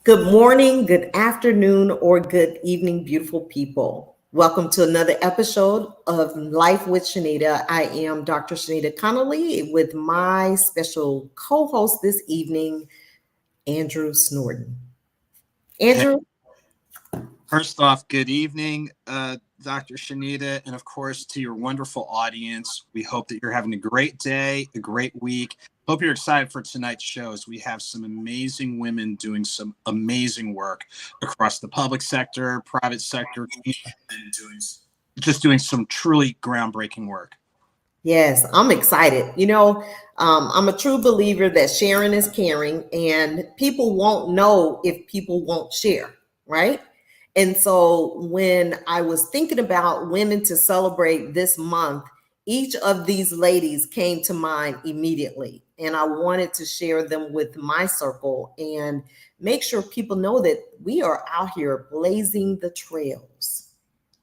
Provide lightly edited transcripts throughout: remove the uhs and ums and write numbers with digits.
Good morning, good afternoon, or good evening, beautiful people. Welcome to another episode of Life with Shenita. I am Dr. Shenita Connolly with my special co-host this evening, Andrew Snorton. Hey, Andrew? first off, good evening, Dr. Shenita, and of course to your wonderful audience. We hope that you're having a great day, a great week. Hope you're excited for tonight's show as we have some amazing women doing some amazing work across the public sector, private sector, and just doing some truly groundbreaking work. Yes, I'm excited. I'm a true believer that sharing is caring, and people won't know if people won't share, right? And so when I was thinking about women to celebrate this month, each of these ladies came to mind immediately. And I wanted to share them with my circle and make sure people know that we are out here blazing the trails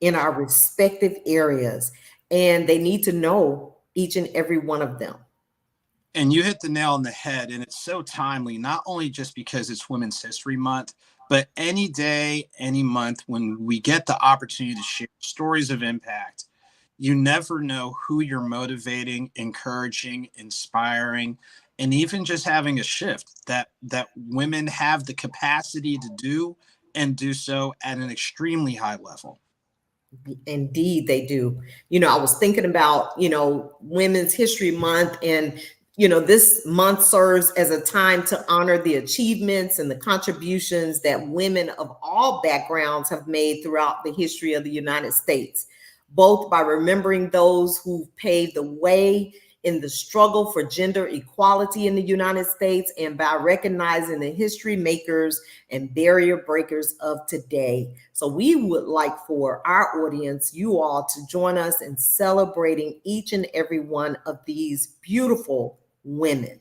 in our respective areas, and they need to know each and every one of them. And you hit the nail on the head, and it's so timely, not only just because it's Women's History Month, but any day, any month when we get the opportunity to share stories of impact. You never know who you're motivating, encouraging, inspiring, and even just having a shift that women have the capacity to do and do so at an extremely high level. Indeed, they do. I was thinking about, Women's History Month, and, this month serves as a time to honor the achievements and the contributions that women of all backgrounds have made throughout the history of the United States, both by remembering those who paved the way in the struggle for gender equality in the United States and by recognizing the history makers and barrier breakers of today. So we would like for our audience, you all, to join us in celebrating each and every one of these beautiful women.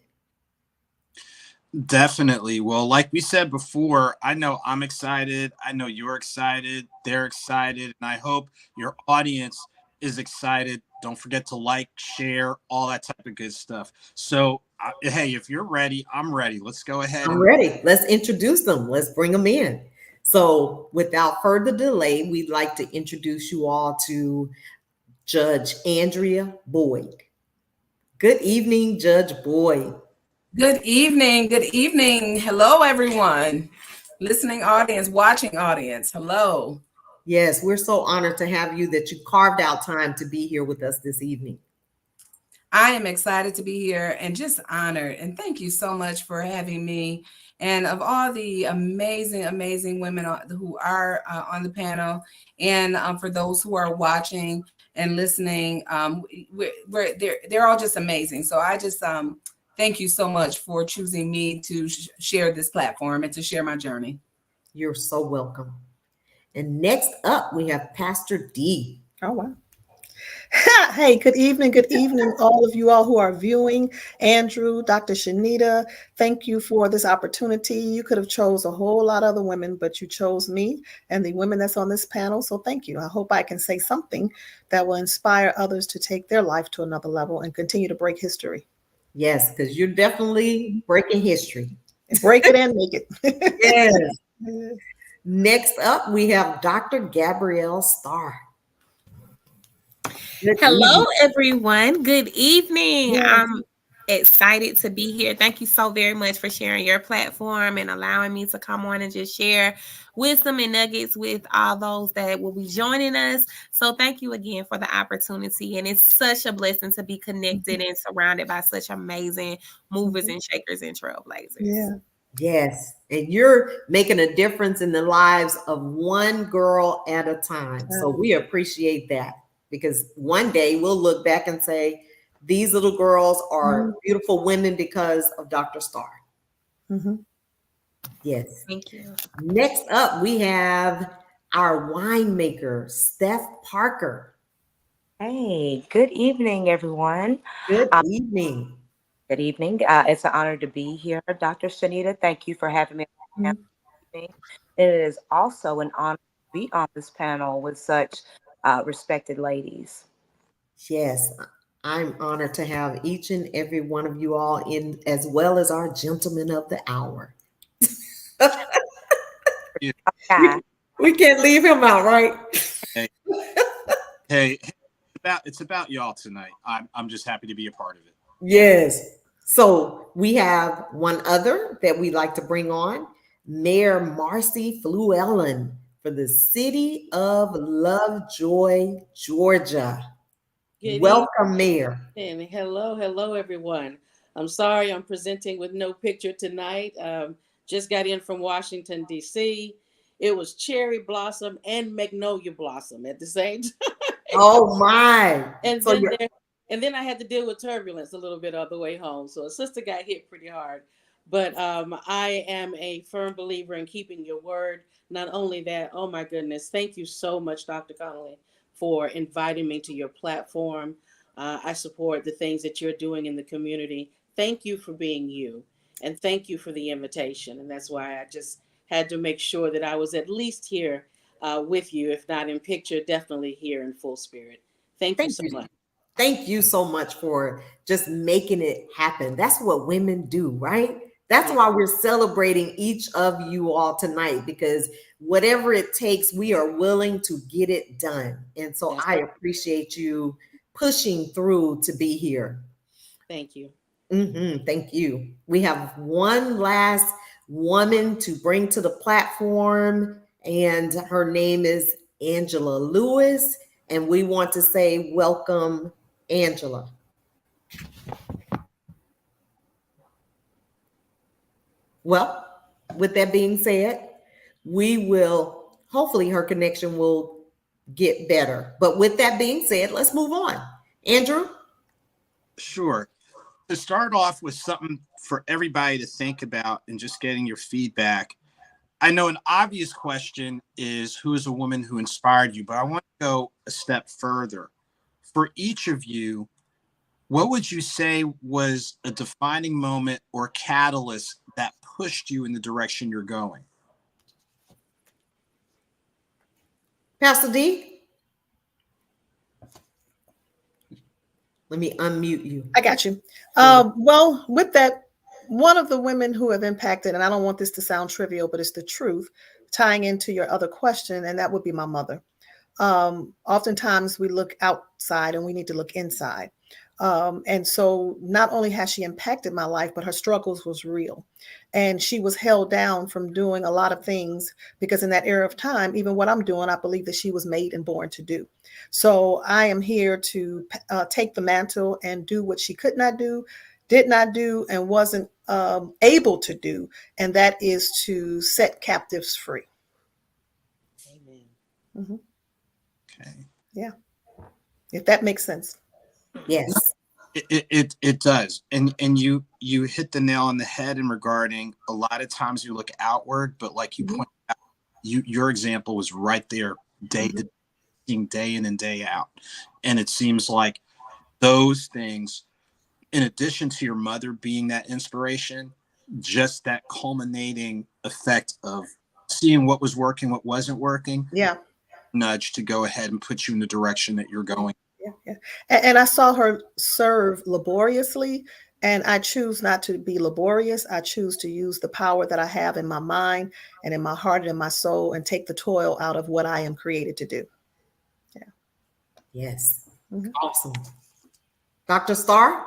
Definitely. Well, like we said before, I know I'm excited. I know you're excited. They're excited. And I hope your audience is excited. Don't forget to like, share, all that type of good stuff. So, hey, if you're ready, I'm ready. Let's go ahead I'm and ready. Let's introduce them. Let's bring them in. So without further delay, we'd like to introduce you all to Judge Andrea Boyd. Good evening, Judge Boyd. Good evening. Good evening. Hello, everyone. Listening audience, watching audience. Hello. Yes, we're so honored to have you that you carved out time to be here with us this evening. I am excited to be here and just honored. And thank you so much for having me. And of all the amazing, amazing women who are on the panel, and for those who are watching and listening, they're all just amazing. So I just thank you so much for choosing me to share this platform and to share my journey. You're so welcome. And next up, we have Pastor D. Oh, wow. Hey, good evening, all of you all who are viewing. Andrew, Dr. Shenita, thank you for this opportunity. You could have chose a whole lot of other women, but you chose me and the women that's on this panel. So thank you. I hope I can say something that will inspire others to take their life to another level and continue to break history. Yes, because you're definitely breaking history. Break it and make it. Yes. Next up, we have Dr. Gabrielle Starr. Hello, everyone. Good evening. I'm excited to be here. Thank you so very much for sharing your platform and allowing me to come on and just share wisdom and nuggets with all those that will be joining us. So thank you again for the opportunity. And it's such a blessing to be connected and surrounded by such amazing movers and shakers and trailblazers. Yeah. Yes. And you're making a difference in the lives of one girl at a time. So we appreciate that, because one day we'll look back and say, these little girls are beautiful women because of Dr. Starr. Mm-hmm. Yes. Thank you. Next up, we have our winemaker, Steph Parker. Hey, good evening, everyone. Good evening. Good evening. It's an honor to be here, Dr. Shenita. Thank you for having me. It is also an honor to be on this panel with such respected ladies. Yes, I'm honored to have each and every one of you all in, as well as our gentlemen of the hour. Yeah. We can't leave him out, right? Hey, it's about y'all tonight. I'm just happy to be a part of it. Yes. So we have one other that we'd like to bring on, Mayor Marcy Fluellen for the city of Lovejoy, Georgia. Good Welcome, Mayor. evening. Hello, everyone. I'm sorry I'm presenting with no picture tonight. Just got in from Washington, D.C. It was cherry blossom and magnolia blossom at the same time. Oh my. And So then you're- and then I had to deal with turbulence a little bit on the way home. So a sister got hit pretty hard. But I am a firm believer in keeping your word. Not only that, oh my goodness, thank you so much, Dr. Connolly, for inviting me to your platform. I support the things that you're doing in the community. Thank you for being you. And thank you for the invitation. And that's why I just had to make sure that I was at least here with you, if not in picture, definitely here in full spirit. Thank you so much. Thank you so much for just making it happen. That's what women do, right? That's why we're celebrating each of you all tonight, because whatever it takes, we are willing to get it done. And so I appreciate you pushing through to be here. Thank you. Thank you. We have one last woman to bring to the platform, and her name is Angela Lewis. And we want to say welcome, Angela. Well, with that being said, we will, hopefully her connection will get better. But with that being said, let's move on. Andrew? Sure. To start off with something for everybody to think about and just getting your feedback, I know an obvious question is, who is a woman who inspired you? But I want to go a step further. For each of you, what would you say was a defining moment or catalyst that pushed you in the direction you're going? Pastor D? Let me unmute you. I got you. Well, with that, one of the women who have impacted, and I don't want this to sound trivial, but it's the truth, tying into your other question, and that would be my mother. Oftentimes we look outside and we need to look inside. And so not only has she impacted my life, but her struggles was real. And she was held down from doing a lot of things, because in that era of time, even what I'm doing, I believe that she was made and born to do. So I am here to take the mantle and do what she could not do, did not do, and wasn't able to do. And that is to set captives free. Amen. Mm-hmm. Okay. Yeah. If that makes sense. Yes. It does. And you hit the nail on the head in regarding a lot of times you look outward, but like you pointed out, your example was right there day in and day out. And it seems like those things, in addition to your mother being that inspiration, just that culminating effect of seeing what was working, what wasn't working. Yeah. Nudge to go ahead and put you in the direction that you're going. Yeah. And I saw her serve laboriously, and I choose not to be laborious. I choose to use the power that I have in my mind and in my heart and in my soul, and take the toil out of what I am created to do. Yeah. Yes. Awesome. Dr. Starr?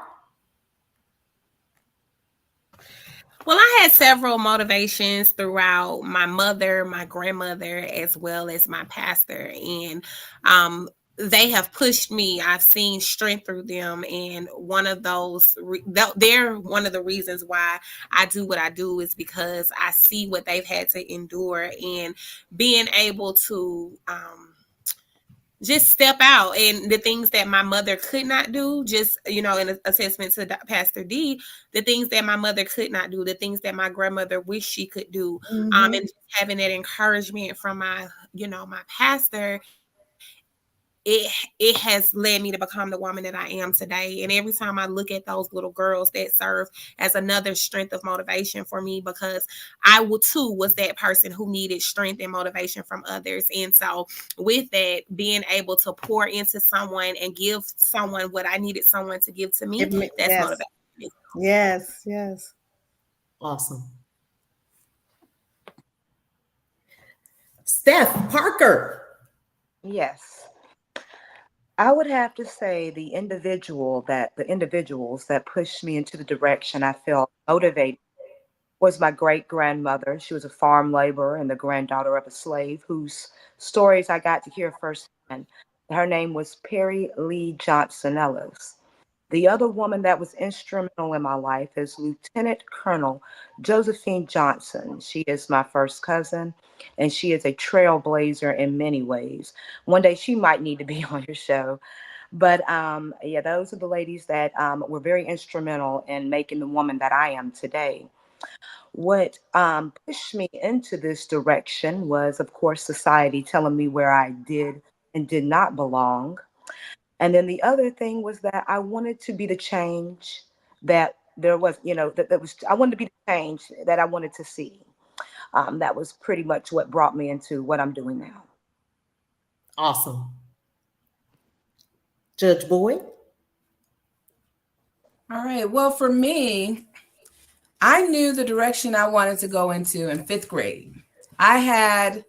Well, I had several motivations throughout my mother, my grandmother, as well as my pastor. And they have pushed me. I've seen strength through them. And one of those, they're one of the reasons why I do what I do, is because I see what they've had to endure, and being able to just step out, and the things that my mother could not do, just, in an assessment to Pastor D, the things that my mother could not do, the things that my grandmother wished she could do, and just having that encouragement from my pastor, it has led me to become the woman that I am today. And every time I look at those little girls, that serve as another strength of motivation for me, because I too was that person who needed strength and motivation from others. And so with that, being able to pour into someone and give someone what I needed someone to give to me, that's motivation. Yes. Awesome. Steph Parker. Yes. I would have to say the individuals that pushed me into the direction I felt motivated was my great grandmother. She was a farm laborer and the granddaughter of a slave whose stories I got to hear firsthand. Her name was Perry Lee Johnson Ellis. The other woman that was instrumental in my life is Lieutenant Colonel Josephine Johnson. She is my first cousin, and she is a trailblazer in many ways. One day she might need to be on your show. But yeah, those are the ladies that were very instrumental in making the woman that I am today. What pushed me into this direction was, of course, society telling me where I did and did not belong. And then the other thing was that I wanted to be the change that there was, I wanted to be the change that I wanted to see. That was pretty much what brought me into what I'm doing now. Awesome. Judge Boyd. All right. Well, for me, I knew the direction I wanted to go into in 5th grade. I had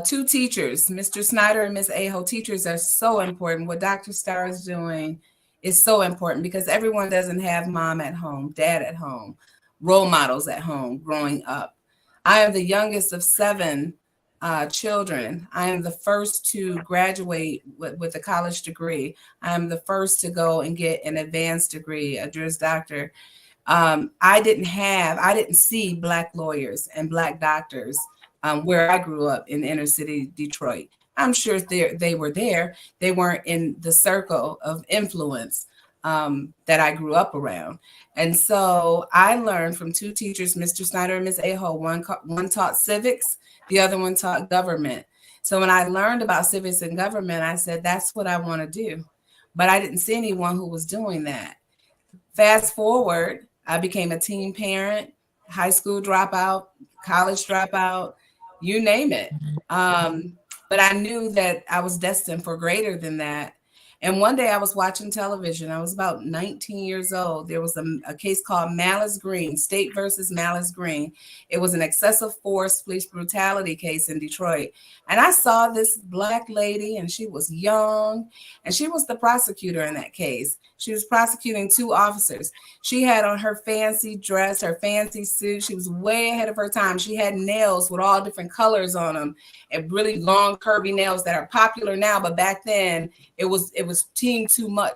2 teachers, Mr. Snyder and Ms. Aho. Teachers are so important. What Dr. Starr is doing is so important because everyone doesn't have mom at home, dad at home, role models at home growing up. I am the youngest of 7 children. I am the first to graduate with a college degree. I am the first to go and get an advanced degree, a Juris Doctor. I didn't see Black lawyers and Black doctors where I grew up in inner city Detroit. I'm sure they were there. They weren't in the circle of influence that I grew up around. And so I learned from 2 teachers, Mr. Snyder and Ms. Aho. One taught civics, the other one taught government. So when I learned about civics and government, I said, that's what I want to do. But I didn't see anyone who was doing that. Fast forward, I became a teen parent, high school dropout, college dropout, you name it. But I knew that I was destined for greater than that. And one day I was watching television. I was about 19 years old. There was a case called Malice Green, State versus Malice Green. It was an excessive force police brutality case in Detroit. And I saw this Black lady, and she was young, and she was the prosecutor in that case. She was prosecuting 2 officers. She had on her fancy dress, her fancy suit. She was way ahead of her time. She had nails with all different colors on them and really long, curvy nails that are popular now. But back then, it was team too much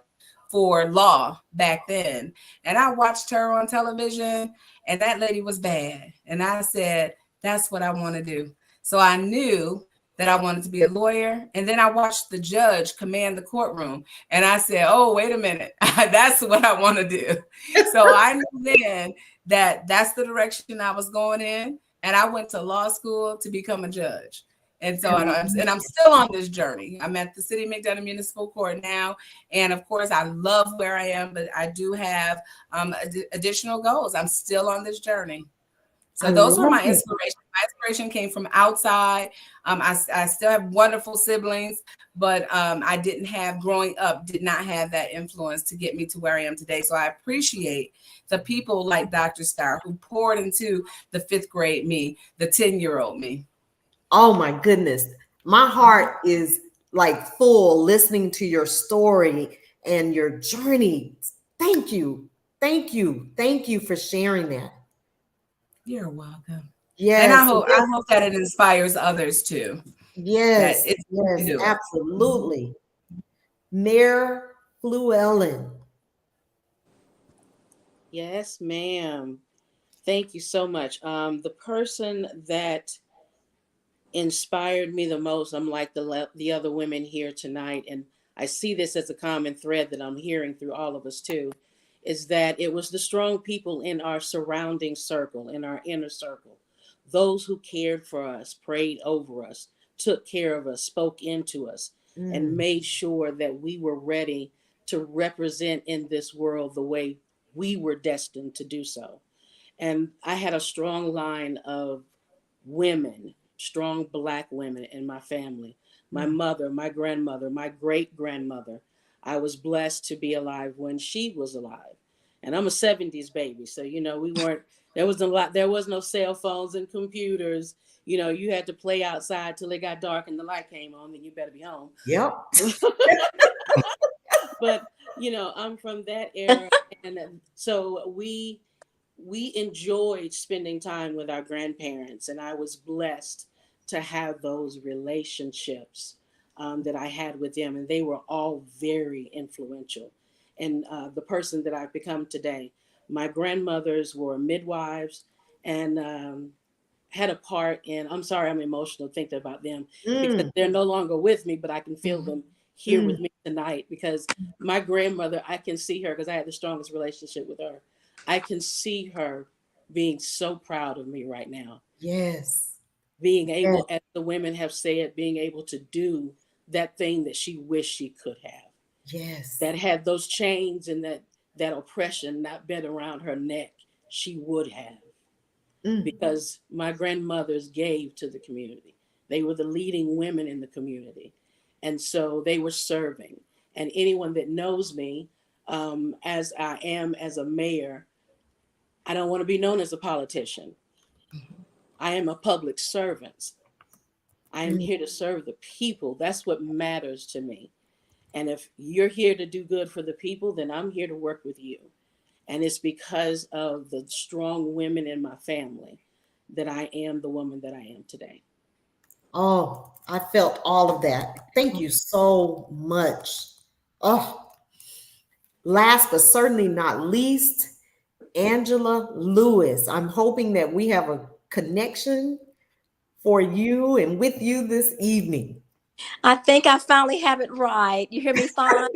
for law back then. And I watched her on television, and that lady was bad. And I said, that's what I want to do. So I knew that I wanted to be a lawyer. And then I watched the judge command the courtroom. And I said, oh, wait a minute. That's what I want to do. So I knew then that that's the direction I was going in. And I went to law school to become a judge. And so, and I'm still on this journey. I'm at the City of McDonough Municipal Court now. And of course, I love where I am, but I do have additional goals. I'm still on this journey. So those were my inspiration. My inspiration came from outside. I still have wonderful siblings, but I growing up, did not have that influence to get me to where I am today. So I appreciate the people like Dr. Starr who poured into the 5th grade me, the 10-year-old me. Oh my goodness. My heart is like full listening to your story and your journey. Thank you. Thank you. Thank you for sharing that. You're welcome. Yes. And I hope that it inspires others too. Yes. Yes, absolutely. Mayor Fluellen. Yes, ma'am. Thank you so much. The person that inspired me the most, I'm like the other women here tonight, and I see this as a common thread that I'm hearing through all of us too, is that it was the strong people in our surrounding circle, in our inner circle, those who cared for us, prayed over us, took care of us, spoke into us, and made sure that we were ready to represent in this world the way we were destined to do so. And I had a strong line of women, strong Black women in my family. My mother, my grandmother, my great-grandmother. I was blessed to be alive when she was alive. And I'm a 70s baby. So, we weren't There was a lot. There was no cell phones and computers. You know, you had to play outside till it got dark and the light came on. Then you better be home. Yep. But you know, I'm from that era, and so we enjoyed spending time with our grandparents, and I was blessed to have those relationships that I had with them, and they were all very influential. And the person that I've become today, my grandmothers were midwives, and had a part in. I'm sorry, I'm emotional thinking about them because they're no longer with me, but I can feel them here with me tonight, because my grandmother, I can see her, because I had the strongest relationship with her. I can see her being so proud of me right now. Yes. Being able, as the women have said, being able to do that thing that she wished she could have. Yes. That had those chains and that oppression not been around her neck, she would have. Because my grandmothers gave to the community. They were the leading women in the community. And so they were serving. And anyone that knows me, as I am as a mayor, I don't want to be known as a politician. I am a public servant. I am here to serve the people. That's what matters to me. And if you're here to do good for the people, then I'm here to work with you. And it's because of the strong women in my family that I am the woman that I am today. Oh, I felt all of that. Thank you so much. Oh, last but certainly not least, Angela Lewis. I'm hoping that we have a connection for you and with you this evening. I think I finally have it right. You hear me fine?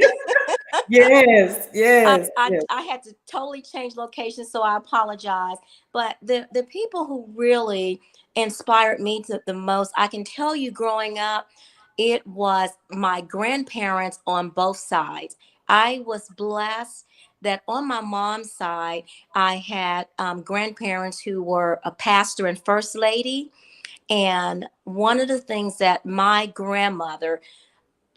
Yes, yes, yes. I had to totally change location, so I apologize. But the people who really inspired me the most, I can tell you growing up, it was my grandparents on both sides. I was blessed that on my mom's side, I had grandparents who were a pastor and first lady. And one of the things that my grandmother,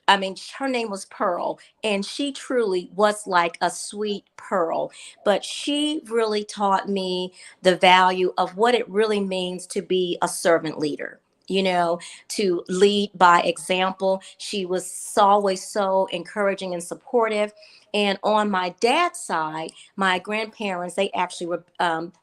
I mean, her name was Pearl, and she truly was like a sweet pearl. But she really taught me the value of what it really means to be a servant leader, you know, to lead by example. She was always so encouraging and supportive. And on my dad's side, my grandparents, they actually were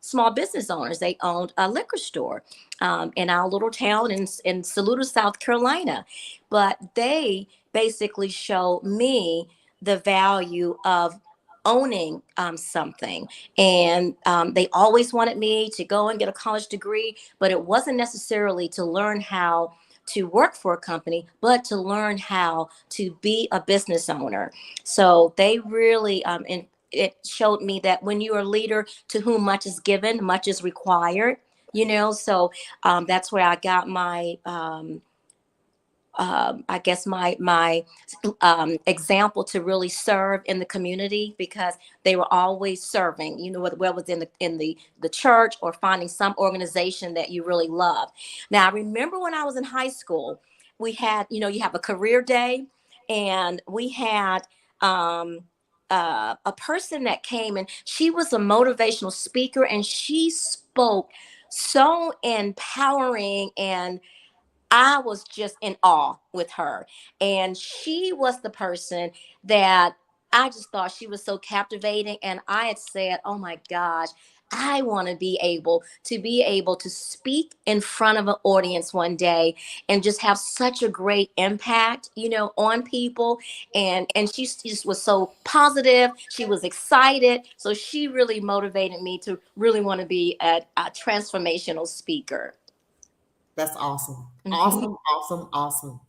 small business owners. They owned a liquor store in our little town in Saluda, South Carolina. But they basically showed me the value of owning something. And they always wanted me to go and get a college degree, but it wasn't necessarily to learn how to work for a company, but to learn how to be a business owner. So they really, and it showed me that when you're a leader, to whom much is given, much is required, you know. So that's where I got my, I guess my example to really serve in the community, because they were always serving, you know, whether it was in the church or finding some organization that you really love. Now, I remember when I was in high school, we had, you know, you have a career day, and we had a person that came, and she was a motivational speaker, and she spoke so empowering, and I was just in awe with her. And she was the person that I just thought she was so captivating. And I had said, oh my gosh, I want to be able to speak in front of an audience one day and just have such a great impact, you know, on people. And she just was so positive. She was excited. So she really motivated me to really want to be a transformational speaker. That's awesome. Awesome, awesome, awesome.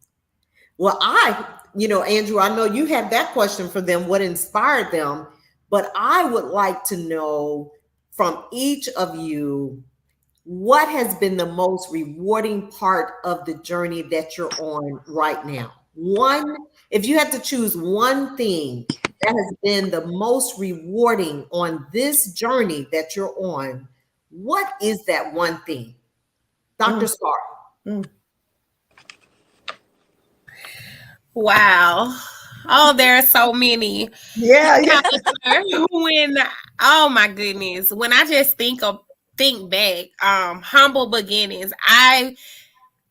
Well, Andrew, I know you had that question for them, what inspired them, but I would like to know from each of you, what has been the most rewarding part of the journey that you're on right now? If you had to choose one thing that has been the most rewarding on this journey that you're on, what is that one thing? Dr. Star. Wow. Oh, there are so many. Yeah. Oh my goodness. When I just think think back, humble beginnings. I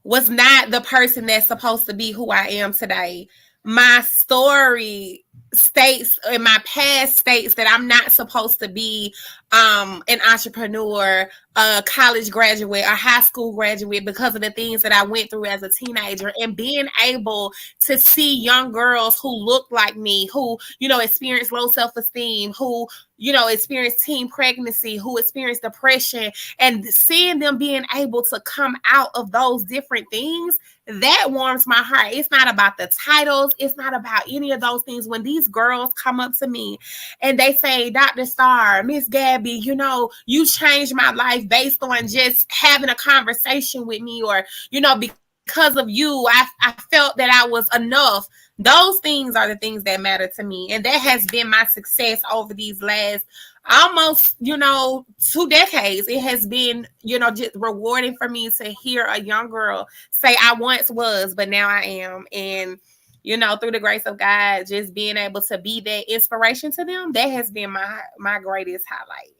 was not the person that's supposed to be who I am today. My story states, in my past states, that I'm not supposed to be an entrepreneur, a college graduate, a high school graduate, because of the things that I went through as a teenager. And being able to see young girls who look like me, who, you know, experience low self-esteem, who, you know, experience teen pregnancy, who experience depression, and seeing them being able to come out of those different things, that warms my heart. It's not about the titles. It's not about any of those things. When these girls come up to me and they say, Dr. Starr, Miss Gabby, you know, you changed my life based on just having a conversation with me, or, you know, because of you, I felt that I was enough. Those things are the things that matter to me. And that has been my success over these last almost, you know, 2 decades. It has been, you know, just rewarding for me to hear a young girl say, I once was, but now I am. And, you know, through the grace of God, just being able to be that inspiration to them, that has been my greatest highlight.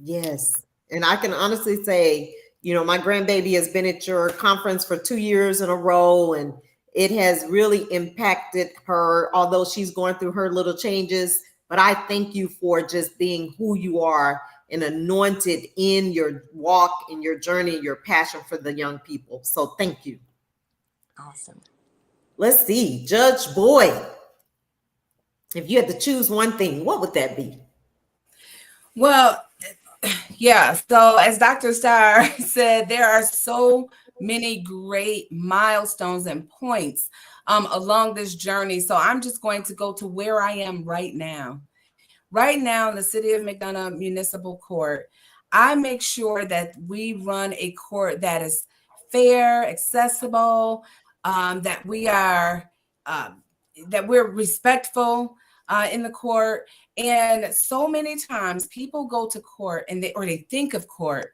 Yes. And I can honestly say, you know, my grandbaby has been at your conference for 2 years in a row, and it has really impacted her, although she's going through her little changes. But I thank you for just being who you are and anointed in your walk, in your journey, your passion for the young people. So thank you. Awesome. Let's see, Judge Boyd. If you had to choose one thing, what would that be? Well, yeah. So as Dr. Starr said, there are so many great milestones and points along this journey. So I'm just going to go to where I am right now. Right now in the City of McDonough Municipal Court, I make sure that we run a court that is fair, accessible, that we are that we're respectful in the court. And so many times people go to court and they think of court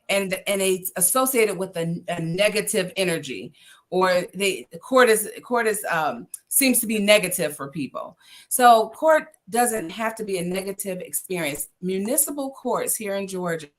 and they associate it with a negative energy, or the court seems to be negative for people. So court doesn't have to be a negative experience. Municipal courts here in Georgia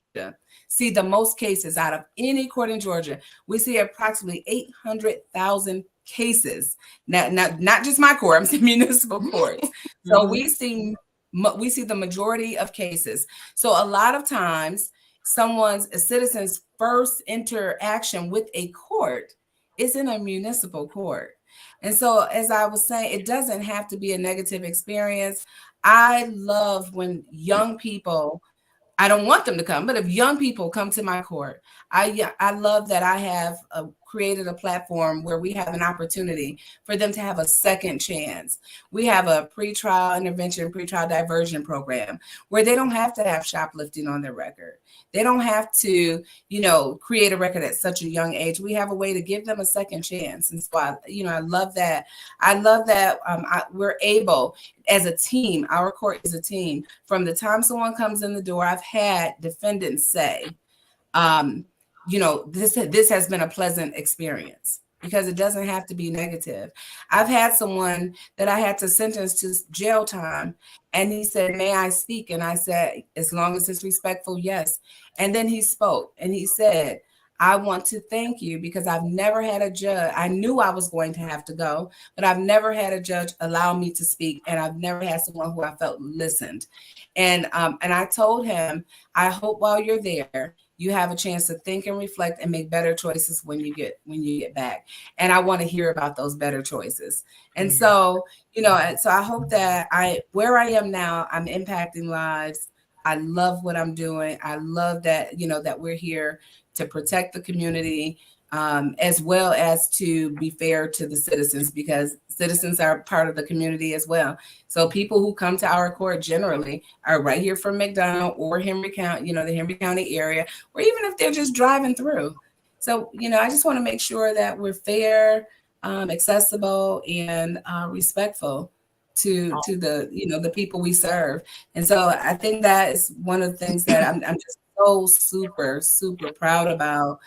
see the most cases out of any court in Georgia. We see approximately 800,000 cases. Not just my court, I'm saying municipal courts. So we see the majority of cases. So a lot of times a citizen's first interaction with a court is in a municipal court. And so, as I was saying, it doesn't have to be a negative experience. I love when young people, I don't want them to come, but if young people come to my court, I love that I have created a platform where we have an opportunity for them to have a second chance. We have a pretrial intervention, pretrial diversion program where they don't have to have shoplifting on their record. They don't have to, you know, create a record at such a young age. We have a way to give them a second chance. And so, I love that. I love that we're able, as a team, our court is a team. From the time someone comes in the door, I've had defendants say, this has been a pleasant experience, because it doesn't have to be negative. I've had someone that I had to sentence to jail time, and he said, may I speak? And I said, as long as it's respectful, yes. And then he spoke and he said, I want to thank you, because I've never had a judge. I knew I was going to have to go, but I've never had a judge allow me to speak. And I've never had someone who I felt listened. And I told him, I hope while you're there, you have a chance to think and reflect and make better choices when you get back. And I want to hear about those better choices. And so, so I hope that where I am now, I'm impacting lives. I love what I'm doing. I love that, that we're here to protect the community, as well as to be fair to the citizens, because citizens are part of the community as well. So people who come to our court generally are right here from McDonough or Henry County, the Henry County area, or even if they're just driving through. So, I just want to make sure that we're fair, accessible, and respectful to the, the people we serve. And so I think that is one of the things that I'm just so super, super proud about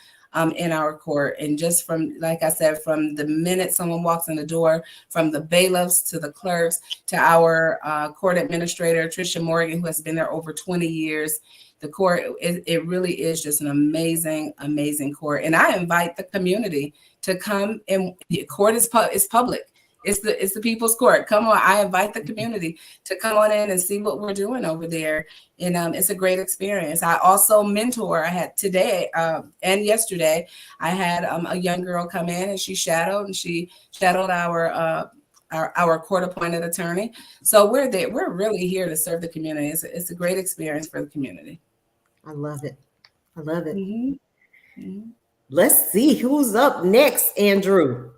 in our court. And just from, like I said, from the minute someone walks in the door, from the bailiffs to the clerks to our court administrator, Tricia Morgan, who has been there over 20 years, the court, it really is just an amazing, amazing court. And I invite the community to come, and the court is public. It's the people's court. Come on, I invite the community to come on in and see what we're doing over there. And it's a great experience. I also mentor. I had today and yesterday, I had a young girl come in and she shadowed our court-appointed attorney. So we're there. We're really here to serve the community. It's a great experience for the community. I love it. I love it. Mm-hmm. Mm-hmm. Let's see who's up next, Andrew.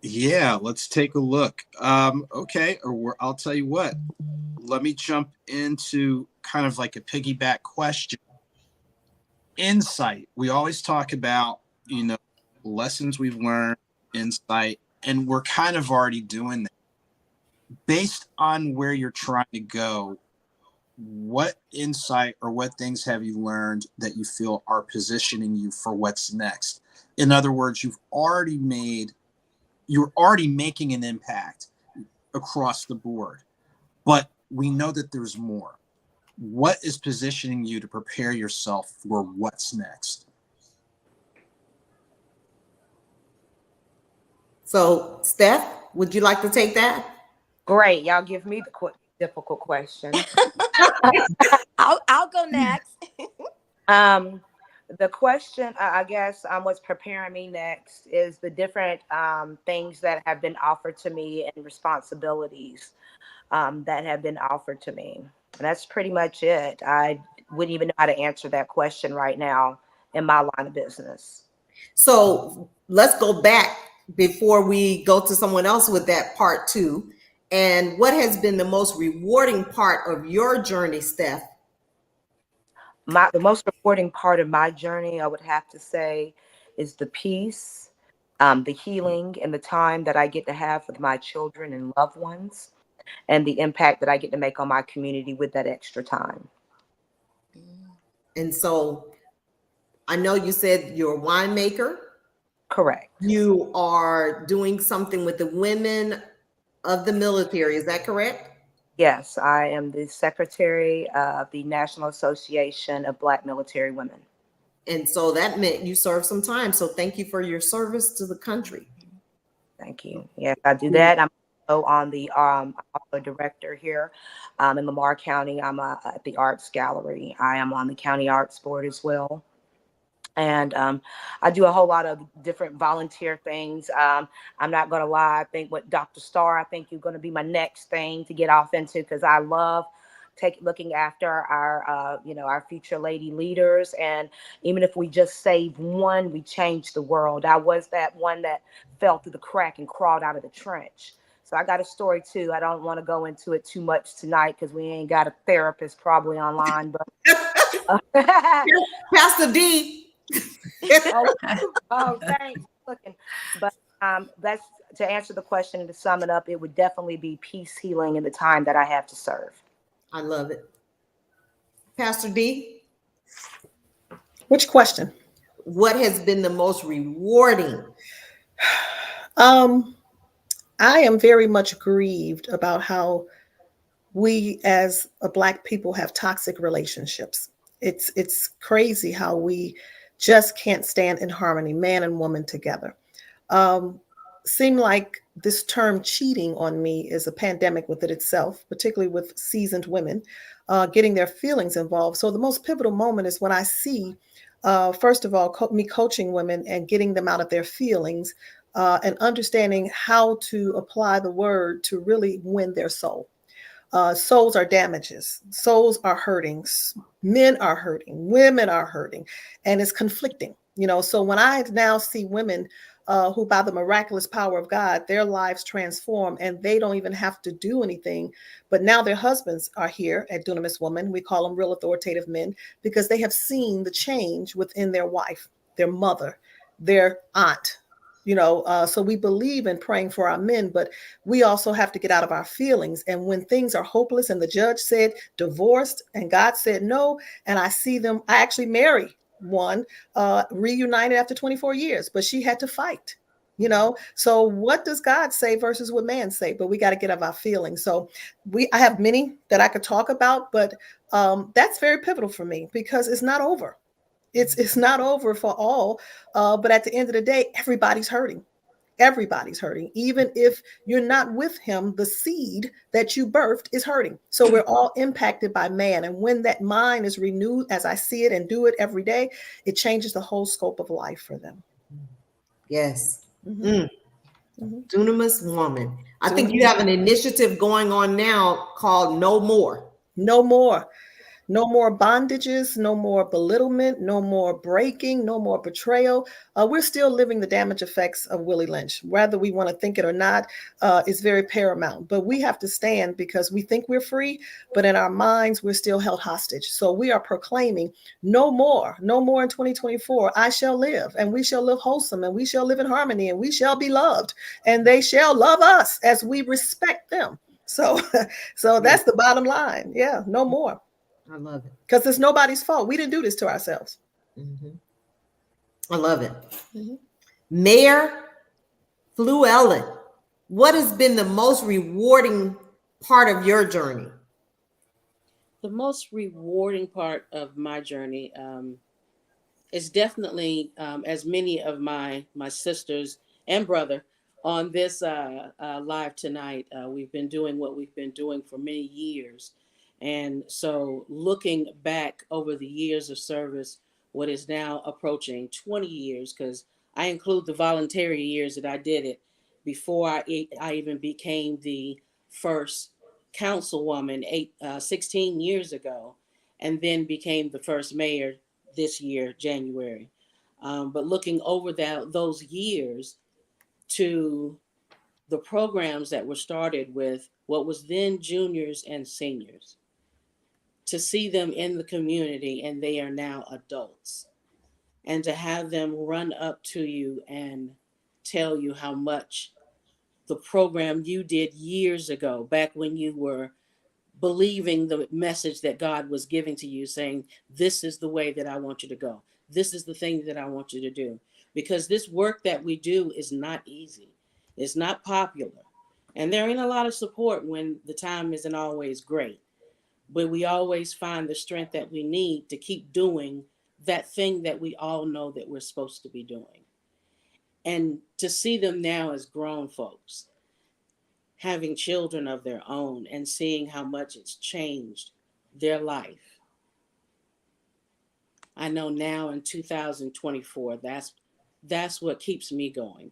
Yeah, let's take a look. Okay, I'll tell you what. Let me jump into kind of like a piggyback question. Insight. We always talk about, lessons we've learned, insight, and we're kind of already doing that. Based on where you're trying to go, what insight or what things have you learned that you feel are positioning you for what's next? In other words, you're already making an impact across the board, but we know that there's more. What is positioning you to prepare yourself for what's next? So, Steph, would you like to take that? Great. Y'all give me the difficult question. I'll go next. The question, I guess, what's preparing me next is the different things that have been offered to me and responsibilities that have been offered to me. And that's pretty much it. I wouldn't even know how to answer that question right now in my line of business. So let's go back before we go to someone else with that part too. And what has been the most rewarding part of your journey, Steph? The most rewarding part of my journey, I would have to say, is the peace, the healing, and the time that I get to have with my children and loved ones, and the impact that I get to make on my community with that extra time. And so I know you said you're a winemaker. Correct. You are doing something with the women of the military. Is that correct? Yes, I am the secretary of the National Association of Black Military Women. And so that meant you served some time. So thank you for your service to the country. Thank you. Yes, I do that. I'm also on the also director here in Lamar County. I'm at the Arts Gallery. I am on the County Arts Board as well. And I do a whole lot of different volunteer things. I'm not going to lie. I think what Dr. Starr, I think you're going to be my next thing to get off into, because I love looking after our future lady leaders. And even if we just save one, we change the world. I was that one that fell through the crack and crawled out of the trench. So I got a story too. I don't want to go into it too much tonight because we ain't got a therapist probably online, but Pastor D. Oh, thanks. But that's to answer the question and to sum it up, it would definitely be peace, healing, and the time that I have to serve. I love it. Pastor D. Which question? What has been the most rewarding? I am very much grieved about how we as a Black people have toxic relationships. It's crazy how we just can't stand in harmony, man and woman together. Seem like this term cheating on me is a pandemic within itself, particularly with seasoned women getting their feelings involved. So the most pivotal moment is when I see, first of all, me coaching women and getting them out of their feelings and understanding how to apply the word to really win their soul. Souls are damages. Souls are hurting. Men are hurting. Women are hurting. And it's conflicting. So when I now see women who, by the miraculous power of God, their lives transform and they don't even have to do anything. But now their husbands are here at Dunamis Woman. We call them real authoritative men because they have seen the change within their wife, their mother, their aunt. So we believe in praying for our men, but we also have to get out of our feelings. And when things are hopeless and the judge said divorced and God said no, and I see them, I actually marry one, reunited after 24 years, but she had to fight. You know, so what does God say versus what man say? But we got to get out of our feelings. So I have many that I could talk about, but that's very pivotal for me because it's not over. It's not over for all. But at the end of the day, everybody's hurting. Everybody's hurting. Even if you're not with him, the seed that you birthed is hurting. So we're all impacted by man. And when that mind is renewed, as I see it and do it every day, it changes the whole scope of life for them. Yes. Mhm. Dunamis woman. I think you have an initiative going on now called No More. No more. No more bondages, no more belittlement, no more breaking, no more betrayal. We're still living the damage effects of Willie Lynch. Whether we want to think it or not, is very paramount. But we have to stand because we think we're free, but in our minds, we're still held hostage. So we are proclaiming no more in 2024. I shall live, and we shall live wholesome, and we shall live in harmony, and we shall be loved, and they shall love us as we respect them. So, so that's the bottom line. Yeah, no more. I love it. Because it's nobody's fault. We didn't do this to ourselves. I love it. Mayor Fluellen, what has been the most rewarding part of your journey? The most rewarding part of my journey is definitely, as many of my sisters and brother on this live tonight, we've been doing what we've been doing for many years. And so looking back over the years of service, what is now approaching 20 years, because I include the voluntary years that I did it before I even became the first councilwoman 16 years ago, and then became the first mayor this year, January. But looking over those years to the programs that were started with what was then juniors and seniors, to see them in the community and they are now adults, and to have them run up to you and tell you how much the program you did years ago, back when you were believing the message that God was giving to you, saying, this is the way that I want you to go. This is the thing that I want you to do. Because this work that we do is not easy. It's not popular. And there ain't a lot of support when the time isn't always great. But we always find the strength that we need to keep doing that thing that we all know that we're supposed to be doing. And to see them now as grown folks, having children of their own, and seeing how much it's changed their life. I know now in 2024, that's what keeps me going.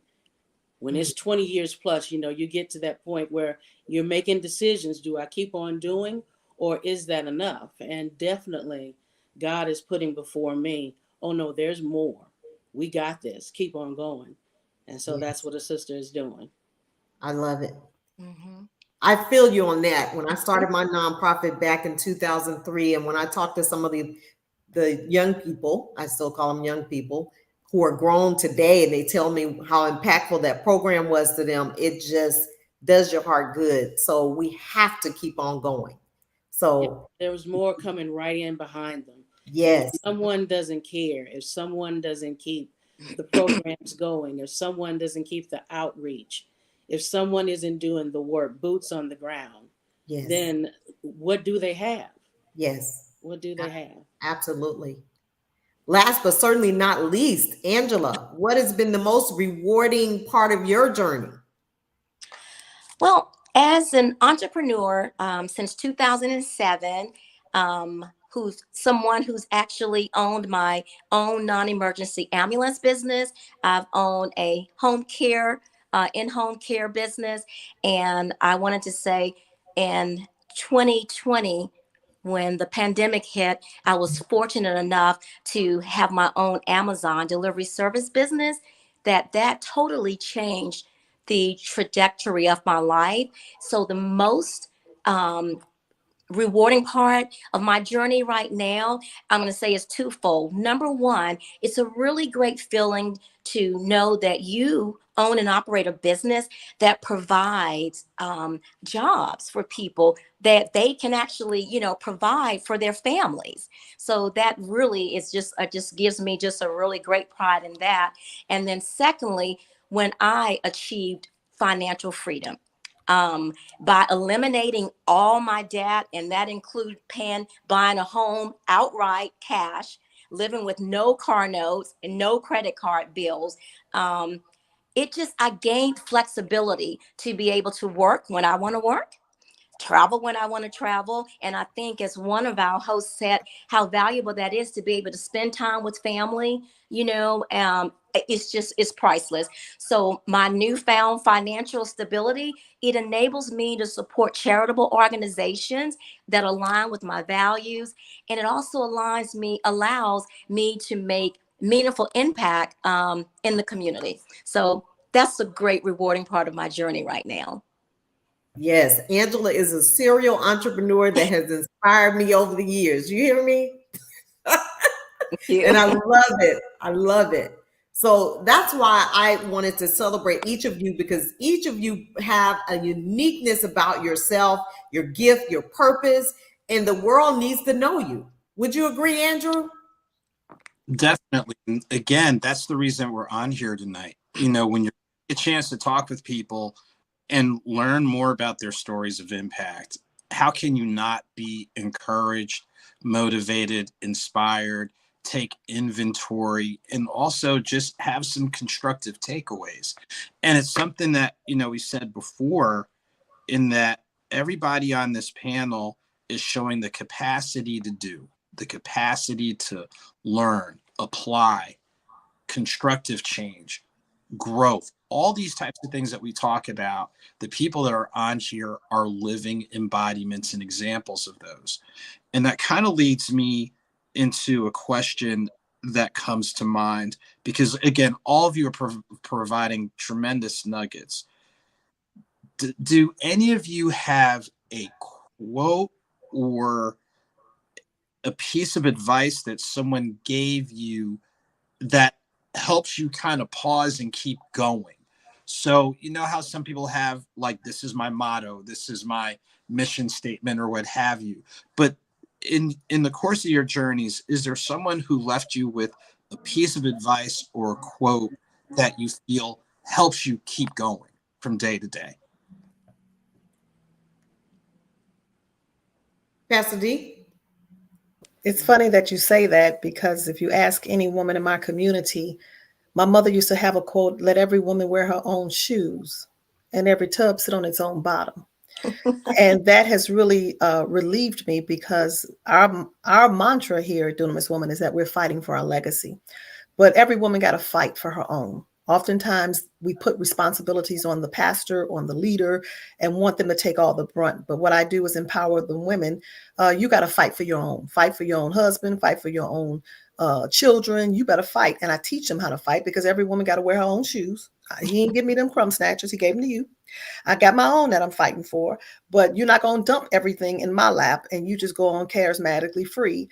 When it's 20 years plus, you get to that point where you're making decisions. Do I keep on doing, or is that enough? And definitely God is putting before me, oh no, there's more. We got this. Keep on going. And so that's what a sister is doing. I love it. I feel you on that. When I started my nonprofit back in 2003, and when I talked to some of the young people, I still call them young people, who are grown today, and they tell me how impactful that program was to them, it just does your heart good. So we have to keep on going. So there was more coming right in behind them. Yes. If someone doesn't care, if someone doesn't keep the programs going, if someone doesn't keep the outreach, if someone isn't doing the work, boots on the ground, then what do they have? Yes. What do they have? Absolutely. Last but certainly not least, Angela, what has been the most rewarding part of your journey? Well, as an entrepreneur since 2007, who's actually owned my own non-emergency ambulance business. I've owned a home care, in-home care business. And I wanted to say in 2020, when the pandemic hit, I was fortunate enough to have my own Amazon delivery service business that totally changed the trajectory of my life. So the most rewarding part of my journey right now, I'm going to say, is twofold. Number one, it's a really great feeling to know that you own and operate a business that provides jobs for people that they can actually, provide for their families. So that really is just gives me just a really great pride in that. And then secondly, when I achieved financial freedom. By eliminating all my debt, and that includes buying a home outright cash, living with no car notes and no credit card bills. I gained flexibility to be able to work when I want to work, travel when I want to travel. And I think, as one of our hosts said, how valuable that is to be able to spend time with family. It's priceless. So my newfound financial stability, it enables me to support charitable organizations that align with my values. And it also allows me to make meaningful impact in the community. So that's a great, rewarding part of my journey right now. Yes, Angela is a serial entrepreneur that has inspired me over the years. You hear me? And I love it. I love it. So that's why I wanted to celebrate each of you, because each of you have a uniqueness about yourself, your gift, your purpose, and the world needs to know you. Would you agree, Andrew? Definitely. And again, that's the reason we're on here tonight. When you get a chance to talk with people and learn more about their stories of impact, how can you not be encouraged, motivated, inspired, take inventory, and also just have some constructive takeaways? And it's something that, we said before, in that everybody on this panel is showing the capacity to do, the capacity to learn, apply, constructive change, growth, all these types of things that we talk about. The people that are on here are living embodiments and examples of those. And that kind of leads me into a question that comes to mind, because again, all of you are providing tremendous nuggets. Do any of you have a quote or a piece of advice that someone gave you that helps you kind of pause and keep going? So, how some people have, like, this is my motto, this is my mission statement, or what have you. But in the course of your journeys, is there someone who left you with a piece of advice or a quote that you feel helps you keep going from day to day? Pastor D? It's funny that you say that, because if you ask any woman in my community, my mother used to have a quote: let every woman wear her own shoes and every tub sit on its own bottom. And that has really relieved me, because our mantra here at Dunamis Woman is that we're fighting for our legacy. But every woman got to fight for her own. Oftentimes we put responsibilities on the pastor, on the leader, and want them to take all the brunt. But what I do is empower the women. You got to fight for your own. Fight for your own husband. Fight for your own children. You better fight. And I teach them how to fight, because every woman got to wear her own shoes. He didn't give me them crumb snatchers. He gave them to you. I got my own that I'm fighting for, but you're not going to dump everything in my lap and you just go on charismatically free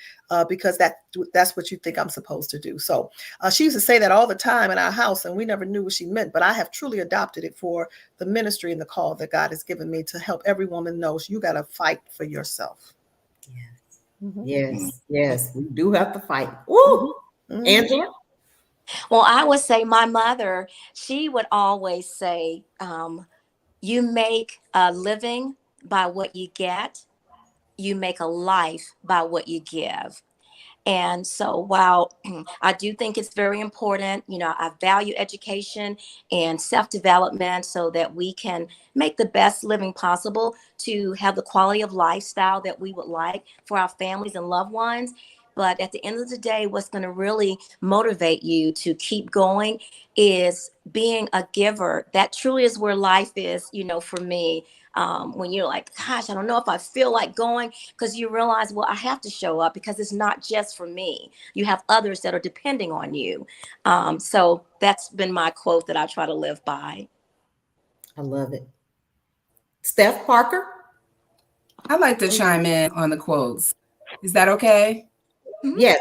because that's what you think I'm supposed to do. So she used to say that all the time in our house, and we never knew what she meant, but I have truly adopted it for the ministry and the call that God has given me to help every woman know you got to fight for yourself. Yes. Mm-hmm. Yes, we do have to fight. Woo! Mm-hmm. Angela? Well, I would say my mother, she would always say, you make a living by what you get. You make a life by what you give. And so while I do think it's very important, I value education and self-development so that we can make the best living possible to have the quality of lifestyle that we would like for our families and loved ones. But at the end of the day, what's going to really motivate you to keep going is being a giver. That truly is where life is, for me. When you're like, gosh, I don't know if I feel like going, because you realize, well, I have to show up because it's not just for me. You have others that are depending on you. So that's been my quote that I try to live by. I love it. Steph Parker? I'd like to chime in on the quotes. Is that okay? Yes.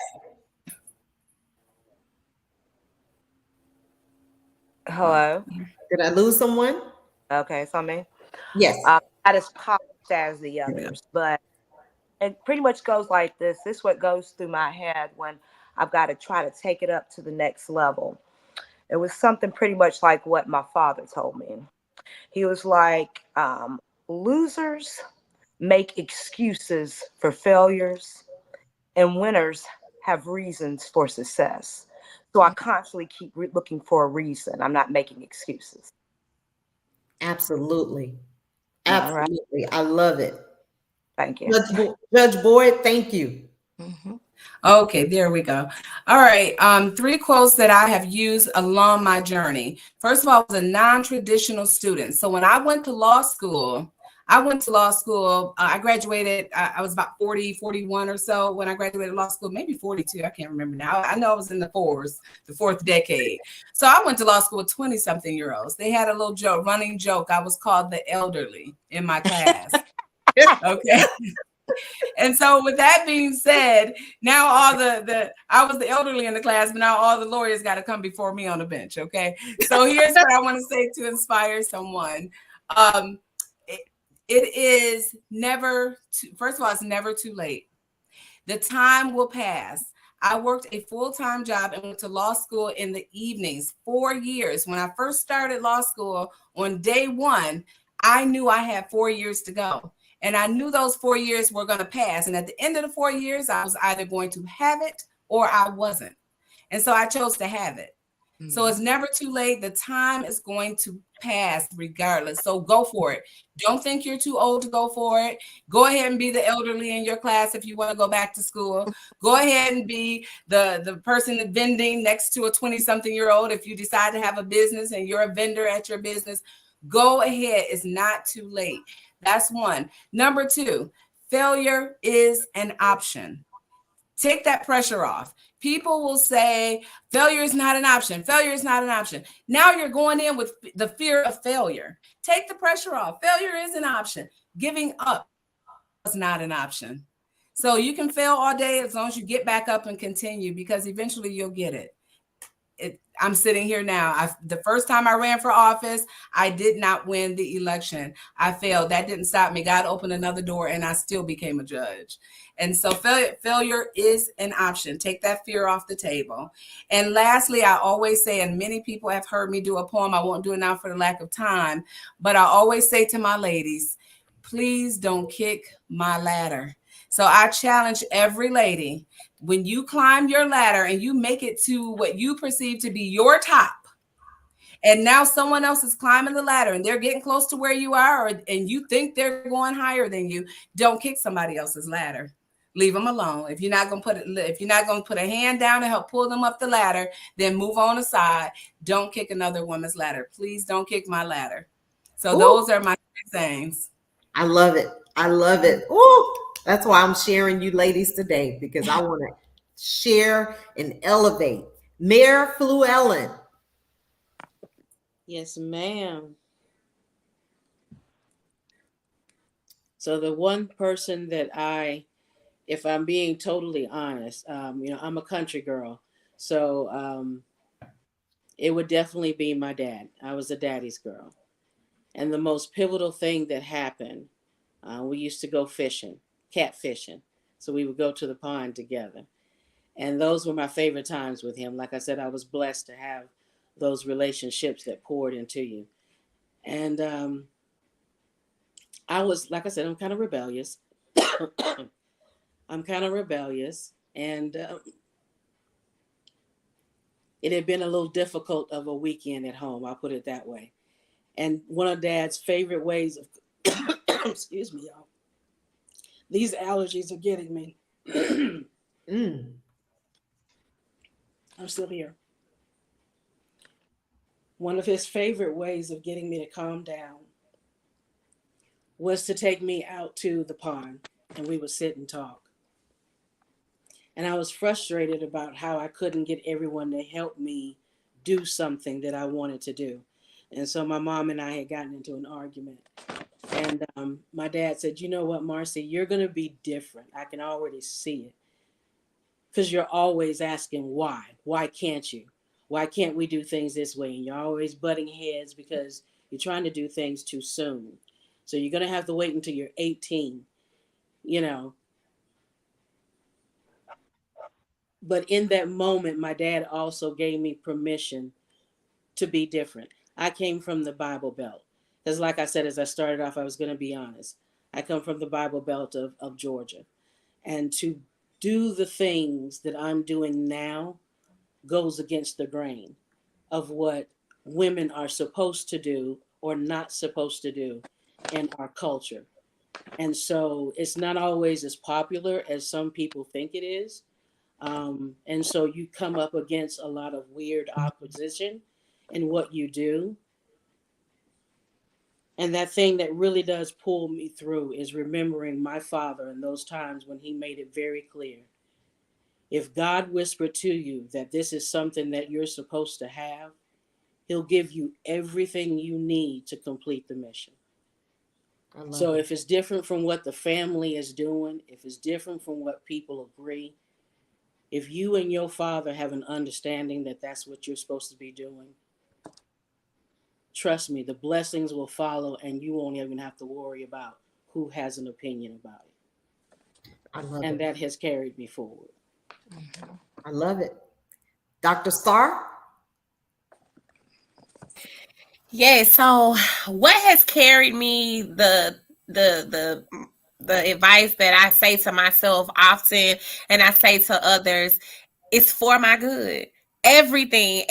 Hello? Did I lose someone? Okay, so me? Yes. Not as polished as the others, but it pretty much goes like this. This is what goes through my head when I've got to try to take it up to the next level. It was something pretty much like what my father told me. He was like, losers make excuses for failures, and winners have reasons for success. So I constantly keep looking for a reason. I'm not making excuses. Absolutely. All right. Absolutely. I love it. Thank you. Judge Boyd, thank you. Mm-hmm. Okay, there we go. All right. 3 quotes that I have used along my journey. First of all, I was a non-traditional student. So when I went to law school, I graduated, I was about 40, 41 or so when I graduated law school, maybe 42. I can't remember now. I know I was in the fourth decade. So I went to law school with 20-something-year-olds. They had a little running joke. I was called the elderly in my class. Okay. And so with that being said, now all I was the elderly in the class, but now all the lawyers got to come before me on the bench. Okay. So here's what I want to say to inspire someone. It is first of all, it's never too late. The time will pass. I worked a full-time job and went to law school in the evenings, 4 years. When I first started law school on day 1, I knew I had 4 years to go. And I knew those 4 years were going to pass. And at the end of the 4 years, I was either going to have it or I wasn't. And so I chose to have it. Mm-hmm. So it's never too late. The time is going to pass regardless. So go for it. Don't think you're too old to go for it. Go ahead and be the elderly in your class if you want to go back to school. Go ahead and be the person vending next to a 20-something-year-old if you decide to have a business and you're a vendor at your business. Go ahead. It's not too late. That's 1. Number 2, failure is an option. Take that pressure off. People will say failure is not an option. Failure is not an option. Now you're going in with the fear of failure. Take the pressure off. Failure is an option. Giving up is not an option. So you can fail all day as long as you get back up and continue, because eventually you'll get it. I'm sitting here now. The first time I ran for office, I did not win the election. I failed. That didn't stop me. God opened another door and I still became a judge. And so failure is an option. Take that fear off the table. And lastly, I always say, and many people have heard me do a poem, I won't do it now for the lack of time, but I always say to my ladies, please don't kick my ladder. So I challenge every lady, when you climb your ladder and you make it to what you perceive to be your top, and now someone else is climbing the ladder and they're getting close to where you are, and you think they're going higher than you, don't kick somebody else's ladder. Leave them alone. If you're not going to put a hand down and help pull them up the ladder, then move on aside. Don't kick another woman's ladder. Please don't kick my ladder. So those are my 3 things. I love it. I love it. Ooh. That's why I'm sharing you ladies today, because I want to share and elevate. Mayor Fluellen. Yes, ma'am. So the one person that if I'm being totally honest, I'm a country girl. So it would definitely be my dad. I was a daddy's girl. And the most pivotal thing that happened, we used to go fishing. Catfishing. So we would go to the pond together. And those were my favorite times with him. Like I said, I was blessed to have those relationships that poured into you. And I was, like I said, I'm kind of rebellious. And it had been a little difficult of a weekend at home. I'll put it that way. And one of Dad's favorite ways of, excuse me, y'all. These allergies are getting me. I'm still here. One of his favorite ways of getting me to calm down was to take me out to the pond and we would sit and talk. And I was frustrated about how I couldn't get everyone to help me do something that I wanted to do. And so my mom and I had gotten into an argument. And my dad said, you know what, Marcy, you're going to be different. I can already see it. Because you're always asking why. Why can't you? Why can't we do things this way? And you're always butting heads because you're trying to do things too soon. So you're going to have to wait until you're 18, But in that moment, my dad also gave me permission to be different. I came from the Bible Belt. Because like I said, as I started off, I was going to be honest. I come from the Bible Belt of Georgia. And to do the things that I'm doing now goes against the grain of what women are supposed to do or not supposed to do in our culture. And so it's not always as popular as some people think it is. And so you come up against a lot of weird opposition in what you do. And that thing that really does pull me through is remembering my father in those times when he made it very clear. If God whispered to you that this is something that you're supposed to have, he'll give you everything you need to complete the mission. So if it's different from what the family is doing, if it's different from what people agree, if you and your father have an understanding that that's what you're supposed to be doing, trust me, the blessings will follow and you won't even have to worry about who has an opinion about it. I love and it. that has carried me forward. I love it. Dr. Starr? Yeah, so what has carried me, the advice that I say to myself often and I say to others, is for my good. Everything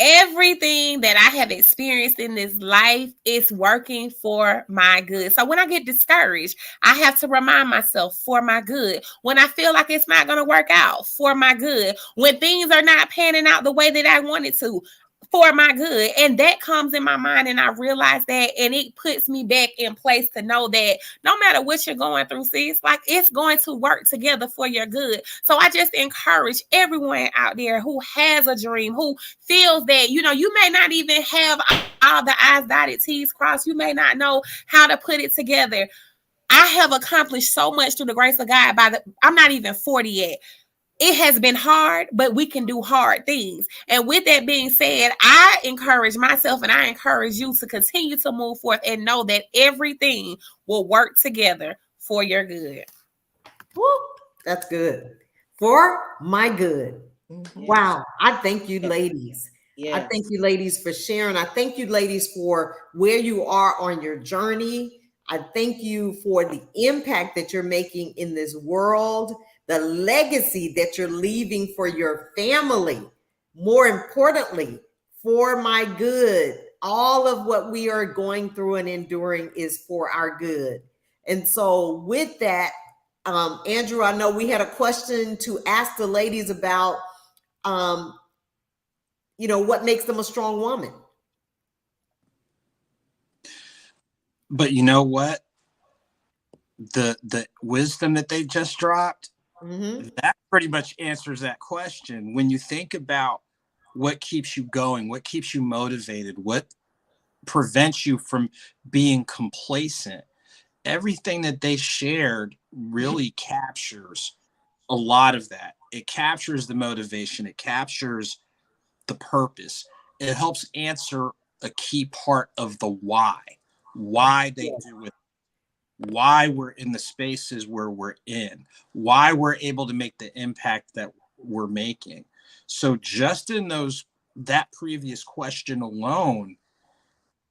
that I have experienced in this life is working for my good. So when I get discouraged, I have to remind myself, for my good. When I feel like it's not going to work out, for my good. When things are not panning out the way that I wanted to, for my good. And that comes in my mind, and I realize that, and it puts me back in place to know that no matter what you're going through, sis, like, it's going to work together for your good. So I just encourage everyone out there who has a dream, who feels that, you may not even have all the I's dotted, T's crossed. You may not know how to put it together. I have accomplished so much through the grace of God. I'm not even 40 yet. It has been hard, but we can do hard things. And with that being said, I encourage myself and I encourage you to continue to move forth and know that everything will work together for your good. Woo, that's good. For my good. Mm-hmm. Wow. I thank you, ladies. Yes. I thank you, ladies, for sharing. I thank you, ladies, for where you are on your journey. I thank you for the impact that you're making in this world, the legacy that you're leaving for your family. More importantly, for my good. All of what we are going through and enduring is for our good. And so with that, Andrew, I know we had a question to ask the ladies about, what makes them a strong woman. But you know what? The wisdom that they just dropped, mm-hmm. that pretty much answers that question. When you think about what keeps you going, what keeps you motivated, what prevents you from being complacent, everything that they shared really captures a lot of that. It captures the motivation. It captures the purpose. It helps answer a key part of the why they do it, why we're in the spaces where we're in, why we're able to make the impact that we're making. So just in that previous question alone,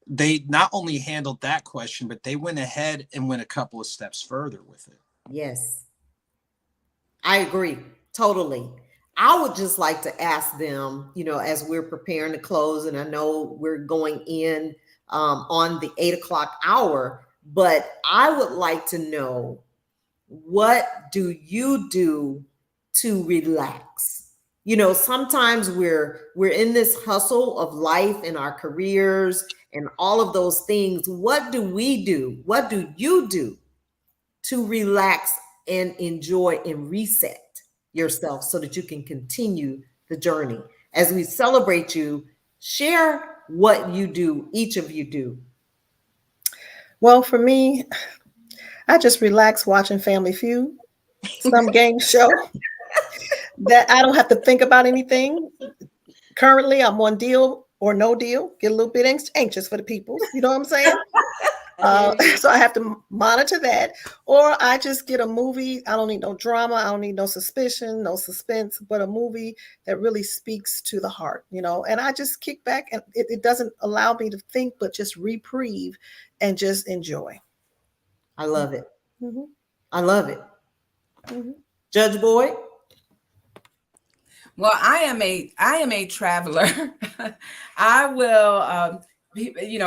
they not only handled that question, but they went ahead and went a couple of steps further with it. Yes, I agree totally. I would just like to ask them, as we're preparing to close, and I know we're going in on the 8:00 hour, but I would like to know, what do you do to relax? Sometimes we're in this hustle of life in our careers and all of those things. What do we do? What do you do to relax and enjoy and reset yourself so that you can continue the journey? As we celebrate you, share what you do, each of you do. Well, for me, I just relax watching Family Feud, some game show that I don't have to think about anything. Currently, I'm on Deal or No Deal. Get a little bit anxious for the people. You know what I'm saying? I hear you. So I have to monitor that, or I just get a movie. I don't need no drama. I don't need no suspicion, no suspense, but a movie that really speaks to the heart, and I just kick back, and it doesn't allow me to think, but just reprieve and just enjoy. I love it. Mm-hmm. I love it. Mm-hmm. Judge Boyd? Well, I am a traveler. I will,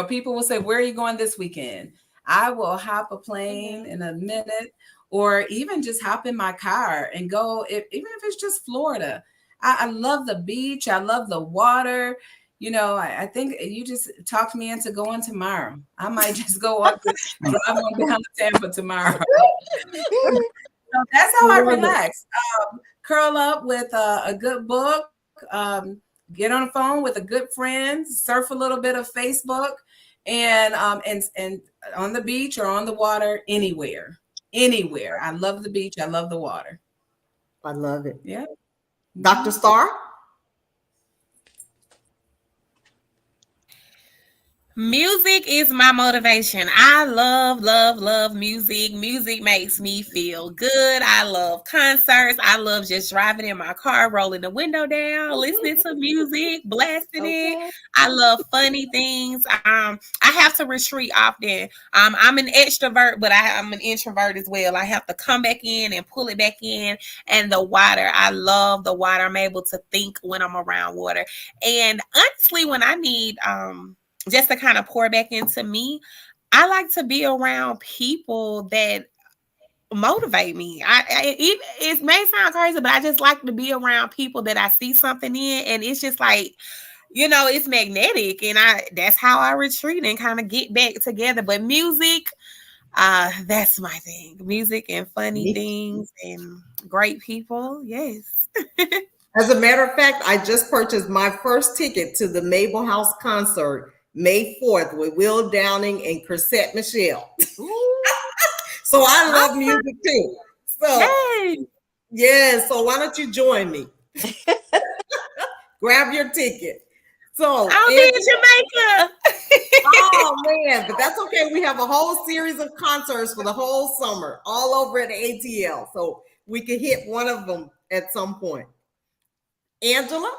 people will say, where are you going this weekend? I will hop a plane in a minute, or even just hop in my car and go, even if it's just Florida. I love the beach. I love the water. I think you just talked me into going tomorrow. I might just go up to drive on down to Tampa tomorrow. So that's how I relax. Curl up with a good book, get on the phone with a good friend, surf a little bit of Facebook, and on the beach or on the water, anywhere. I love the beach. I love the water. I love it. Yeah. Dr. Starr? Music is my motivation. I love music. Music makes me feel good. I love concerts. I love just driving in my car, rolling the window down, listening to music, blasting it. I love funny things. I have to retreat often. I'm an extrovert, but I'm an introvert as well. I have to come back in and pull it back in. And the water, I love the water. I'm able to think when I'm around water. And honestly, when I need just to kind of pour back into me, I like to be around people that motivate me. It may sound crazy, but I just like to be around people that I see something in, and it's just like, it's magnetic, and that's how I retreat and kind of get back together. But music, that's my thing. Music and funny things and great people. Yes. As a matter of fact, I just purchased my first ticket to the Mabel House concert May 4th with Will Downing and Chrisette Michelle. So I love music too. So yeah, so why don't you join me? Grab your ticket. So I'll be in Jamaica. Oh man, but that's okay. We have a whole series of concerts for the whole summer, all over at the ATL. So we could hit one of them at some point. Angela?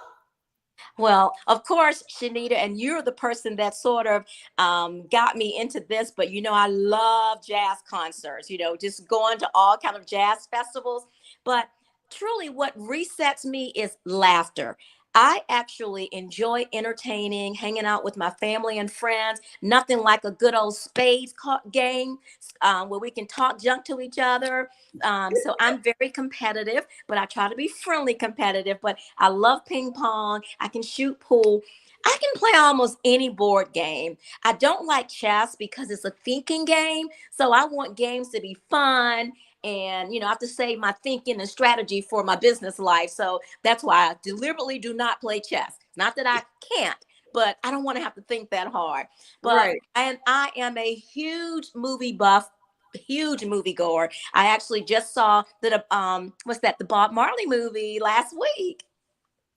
Well, of course, Shenita, and you're the person that sort of got me into this, but I love jazz concerts, just going to all kind of jazz festivals. But truly what resets me is laughter. I actually enjoy entertaining, hanging out with my family and friends. Nothing like a good old spades game where we can talk junk to each other. So I'm very competitive, but I try to be friendly competitive. But I love ping pong. I can shoot pool. I can play almost any board game. I don't like chess because it's a thinking game. So I want games to be fun. And, I have to save my thinking and strategy for my business life. So that's why I deliberately do not play chess. Not that I can't, but I don't want to have to think that hard. But and I am a huge movie buff, huge movie goer. I actually just saw the the Bob Marley movie last week.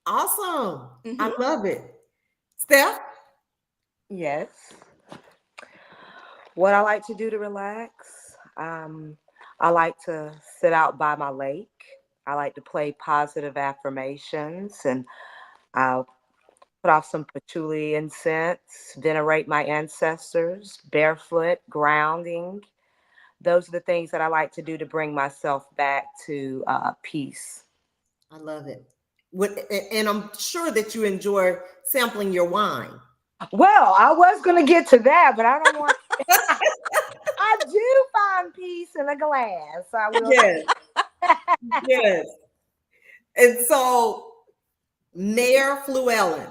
Awesome. I love it. Steph? Yes. What I like to do to relax, I like to sit out by my lake. I like to play positive affirmations, and I'll put off some patchouli incense, venerate my ancestors, barefoot, grounding. Those are the things that I like to do to bring myself back to peace. I love it. And I'm sure that you enjoy sampling your wine. Well, I was going to get to that, but I don't want I do find peace in a glass. I will. Yes. Yes. And so, Mayor Fluellen,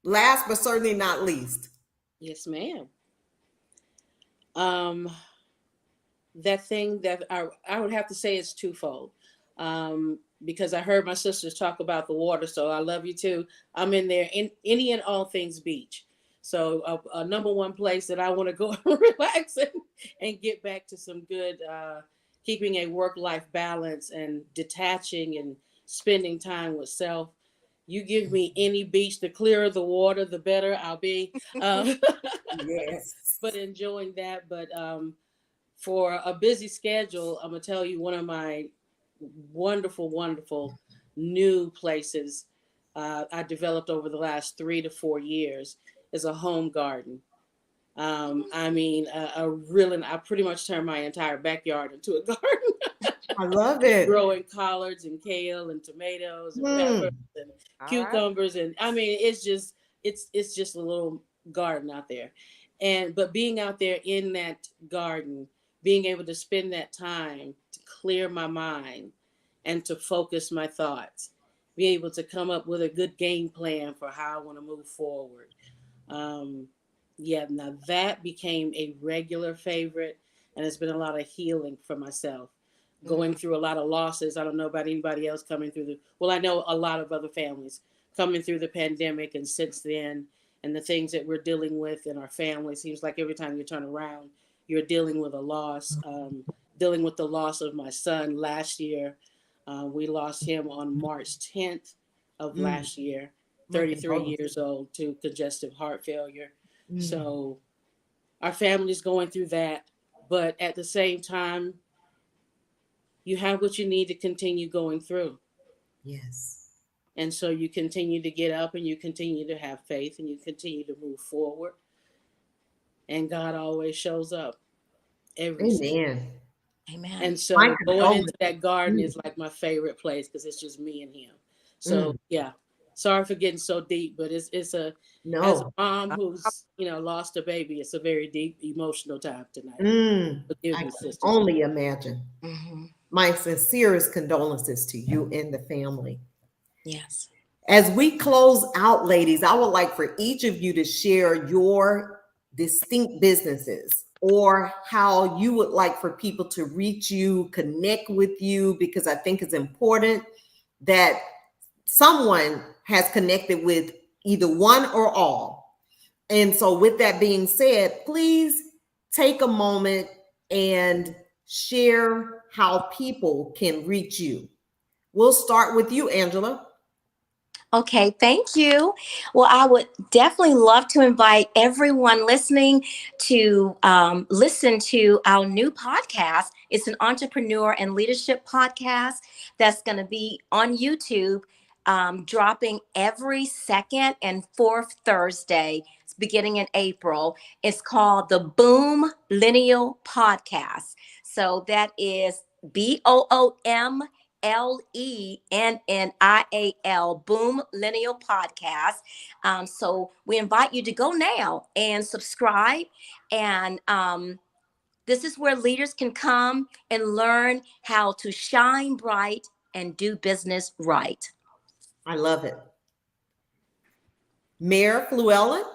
last but certainly not least. Yes, ma'am. That thing that I would have to say is twofold. Because I heard my sisters talk about the water, so I love you too. I'm in there in any and all things beach. So a number one place that I want to go and relax and get back to some good, keeping a work-life balance and detaching and spending time with self You give me any beach, the clearer the water, the better I'll be. Yes. But enjoying that. But for a busy schedule, I'm gonna tell you one of my wonderful, wonderful new places I developed over the last 3 to 4 years is a home garden. I mean, I pretty much turned my entire backyard into a garden. I love it. Growing collards and kale and tomatoes and peppers and All right. cucumbers, and I mean, it's just a little garden out there. But being out there in that garden, being able to spend that time to clear my mind and to focus my thoughts, be able to come up with a good game plan for how I want to move forward. Yeah, now that became a regular favorite, and it's been a lot of healing for myself. Going through a lot of losses. I don't know about anybody else coming through I know a lot of other families coming through the pandemic, and since then, and the things that we're dealing with in our family. Seems like every time you turn around, you're dealing with a loss. Dealing with the loss of my son last year. We lost him on March 10th of last year, 33 years old, to congestive heart failure. So our family's going through that, but at the same time, you have what you need to continue going through. Yes. And so you continue to get up and you continue to have faith and you continue to move forward. And God always shows up every Amen. Amen. And so My going into that garden is like my favorite place because it's just me and him. So yeah, sorry for getting so deep, but it's as a mom who's lost a baby, it's a very deep emotional time tonight. Forgive I me, can sisters. only imagine. My sincerest condolences to you and the family. Yes. As we close out, ladies, I would like for each of you to share your distinct businesses or how you would like for people to reach you, connect with you, because I think it's important that someone has connected with either one or all. And so with that being said, please take a moment and share how people can reach you. We'll start with you, Angela. Okay, thank you. Well, I would definitely love to invite everyone listening to listen to our new podcast. It's an entrepreneur and leadership podcast that's going to be on YouTube, dropping every second and fourth Thursday, beginning in April. It's called the Boom Lineal Podcast. So that is BOOM LENNIAL, Boom Lineal Podcast. So we invite you to go now and subscribe. And this is where leaders can come and learn how to shine bright and do business right. I love it. Mayor Fluellen?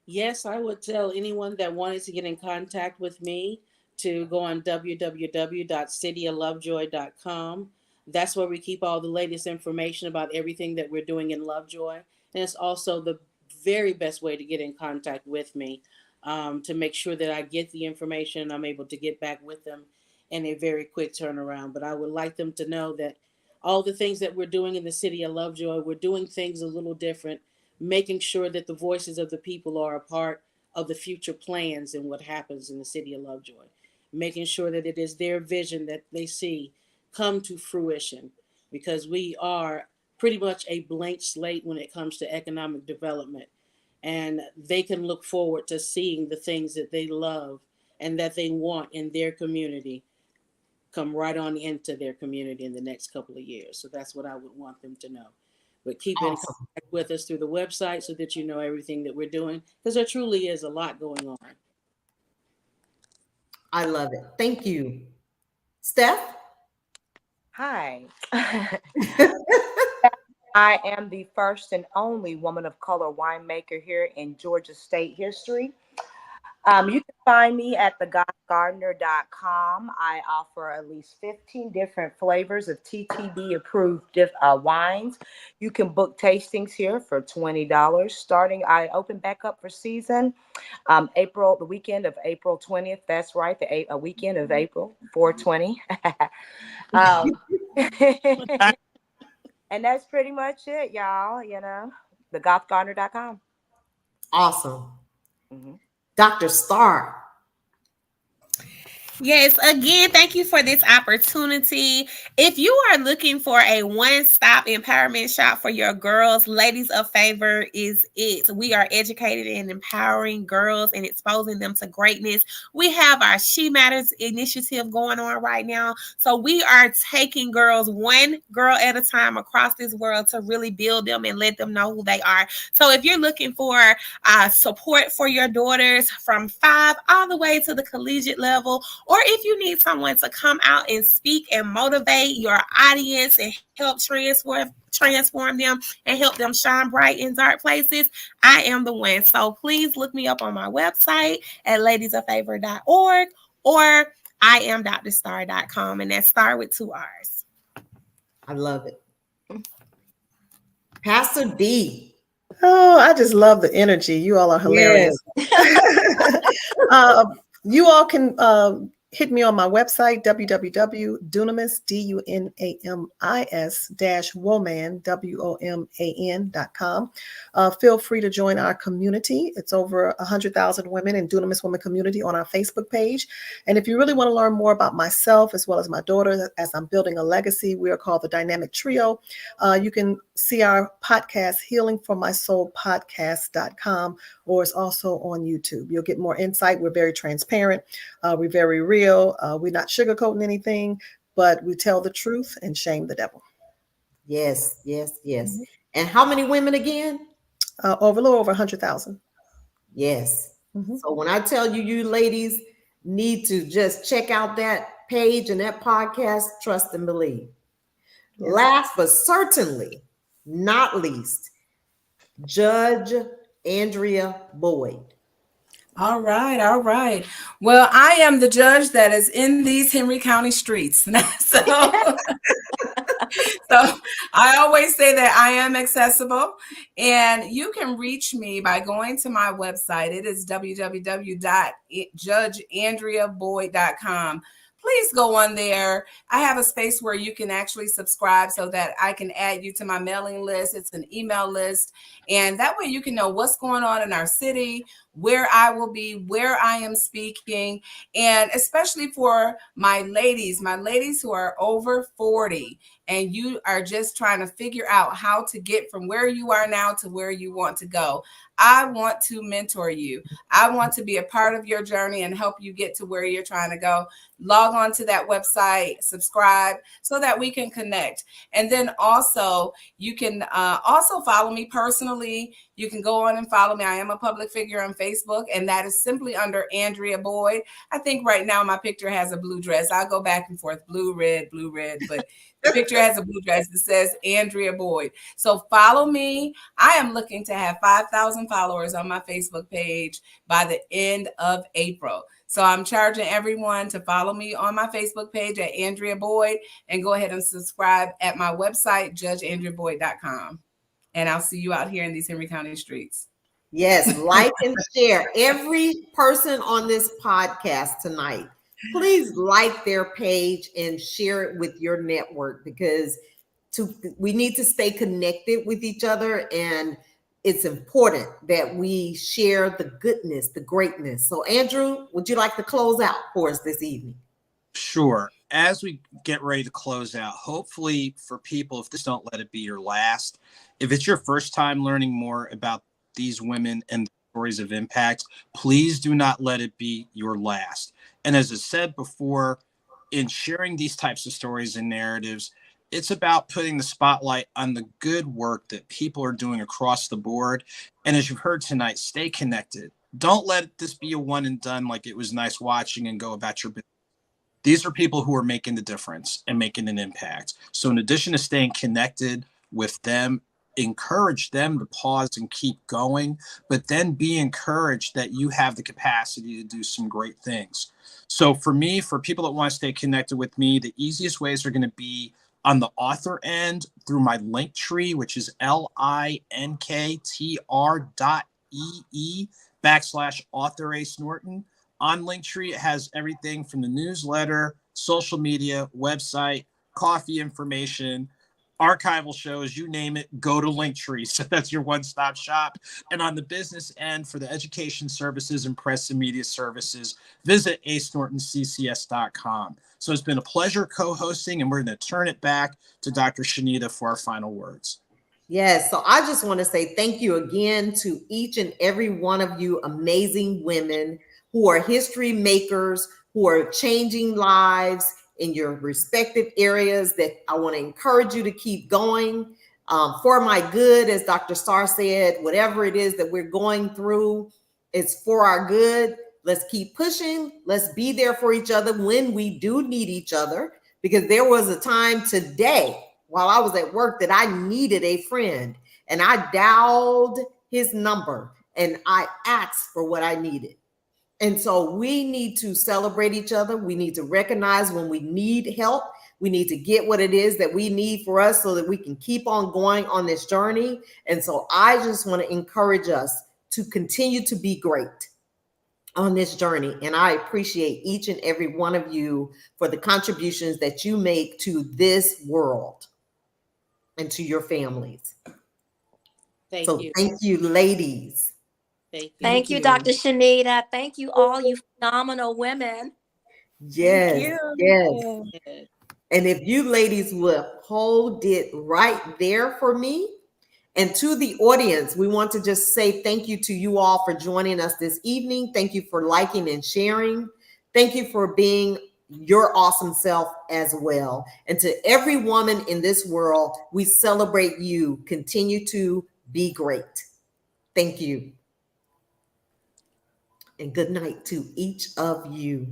Yes, I would tell anyone that wanted to get in contact with me to go on www.cityoflovejoy.com. That's where we keep all the latest information about everything that we're doing in Lovejoy. And it's also the very best way to get in contact with me, to make sure that I get the information. I'm able to get back with them in a very quick turnaround. But I would like them to know that all the things that we're doing in the city of Lovejoy, we're doing things a little different, making sure that the voices of the people are a part of the future plans and what happens in the city of Lovejoy. Making sure that it is their vision that they see come to fruition, because we are pretty much a blank slate when it comes to economic development, and they can look forward to seeing the things that they love and that they want in their community come right on into their community in the next couple of years. So that's what I would want them to know. But keep in contact with us through the website so that you know everything that we're doing, because there truly is a lot going on. I love it. Thank you. Steph? Hi. I am the first and only woman of color winemaker here in Georgia State history. You can find me at thegodgardener.com. I offer at least 15 different flavors of TTB approved wines. You can book tastings here for $20. I open back up for season the weekend of April 20th. That's right, a weekend of April 420. And that's pretty much it, y'all. thegothgardener.com. Awesome. Mm-hmm. Dr. Star. Yes, again, thank you for this opportunity. If you are looking for a one-stop empowerment shop for your girls, Ladies of Favor is it. We are educated and empowering girls and exposing them to greatness. We have our She Matters initiative going on right now. So we are taking girls one girl at a time across this world to really build them and let them know who they are. So if you're looking for support for your daughters from 5 all the way to the collegiate level, or if you need someone to come out and speak and motivate your audience and help transform them and help them shine bright in dark places, I am the one. So please look me up on my website at ladiesoffavor.org or iamdrstar.com, and that's star with 2 R's. I love it. Pastor D. Oh, I just love the energy. You all are hilarious. You all can hit me on my website, www.dunamis, DUNAMIS-woman, WOMAN.com. Feel free to join our community. It's over 100,000 women in Dunamis Women Community on our Facebook page. And if you really want to learn more about myself as well as my daughter, as I'm building a legacy, we are called the Dynamic Trio. You can see our podcast, healingformysoulpodcast.com, or it's also on YouTube. You'll get more insight. We're very transparent. We're very real. We're not sugarcoating anything, but we tell the truth and shame the devil. Yes, yes, yes. Mm-hmm. And how many women again? Over a little over 100,000. Yes. Mm-hmm. So when I tell you, you ladies need to just check out that page and that podcast, trust and believe. Yes. Last but certainly not least, Judge Andrea Boyd. All right, all right. Well, I am the judge that is in these Henry County streets. So I always say that I am accessible, and you can reach me by going to my website. It is www.judgeandreaboyd.com. Please go on there. I have a space where you can actually subscribe so that I can add you to my mailing list. It's an email list. And that way you can know what's going on in our city, where I will be, where I am speaking. And especially for my ladies who are over 40 and you are just trying to figure out how to get from where you are now to where you want to go. I want to mentor you. I want to be a part of your journey and help you get to where you're trying to go. Log on to that website, subscribe so that we can connect. And then also you can also follow me personally. You can go on and follow me. I am a public figure on Facebook, and that is simply under Andrea Boyd. I think right now my picture has a blue dress. I'll go back and forth, blue, red, but the picture has a blue dress that says Andrea Boyd. So follow me. I am looking to have 5,000 followers on my Facebook page by the end of April. So I'm charging everyone to follow me on my Facebook page at Andrea Boyd and go ahead and subscribe at my website, judgeandreaboyd.com. And I'll see you out here in these Henry County streets. Yes, like and share. Every person on this podcast tonight, please like their page and share it with your network, because we need to stay connected with each other, and it's important that we share the goodness, the greatness. So Andrew, would you like to close out for us this evening? Sure. As we get ready to close out, hopefully for people, if this don't let it be your last, if it's your first time learning more about these women and the stories of impact, please do not let it be your last. And as I said before, in sharing these types of stories and narratives, it's about putting the spotlight on the good work that people are doing across the board. And as you've heard tonight, stay connected. Don't let this be a one and done, like it was nice watching and go about your business. These are people who are making the difference and making an impact. So in addition to staying connected with them, encourage them to pause and keep going, but then be encouraged that you have the capacity to do some great things. So for me, for people that want to stay connected with me, the easiest ways are going to be on the author end through my link tree, which is linktr.ee/Author A. Snorton. On Linktree, it has everything from the newsletter, social media, website, coffee information, archival shows, you name it, go to Linktree. So that's your one-stop shop. And on the business end, for the education services and press and media services, visit asnortonccs.com. So it's been a pleasure co-hosting, and we're going to turn it back to Dr. Shenita for our final words. Yes, so I just want to say thank you again to each and every one of you amazing women who are history makers, who are changing lives in your respective areas, that I want to encourage you to keep going for my good. As Dr. Starr said, whatever it is that we're going through, it's for our good. Let's keep pushing. Let's be there for each other when we do need each other, because there was a time today while I was at work that I needed a friend, and I dialed his number and I asked for what I needed. And so we need to celebrate each other. We need to recognize when we need help. We need to get what it is that we need for us so that we can keep on going on this journey. And so I just want to encourage us to continue to be great on this journey. And I appreciate each and every one of you for the contributions that you make to this world and to your families. Thank you. Thank you, ladies. Thank you. Thank you, Dr. Shenita. Thank you, all you phenomenal women. Yes, yes. And if you ladies would hold it right there for me. And to the audience, we want to just say thank you to you all for joining us this evening. Thank you for liking and sharing. Thank you for being your awesome self as well. And to every woman in this world, we celebrate you. Continue to be great. Thank you. And good night to each of you.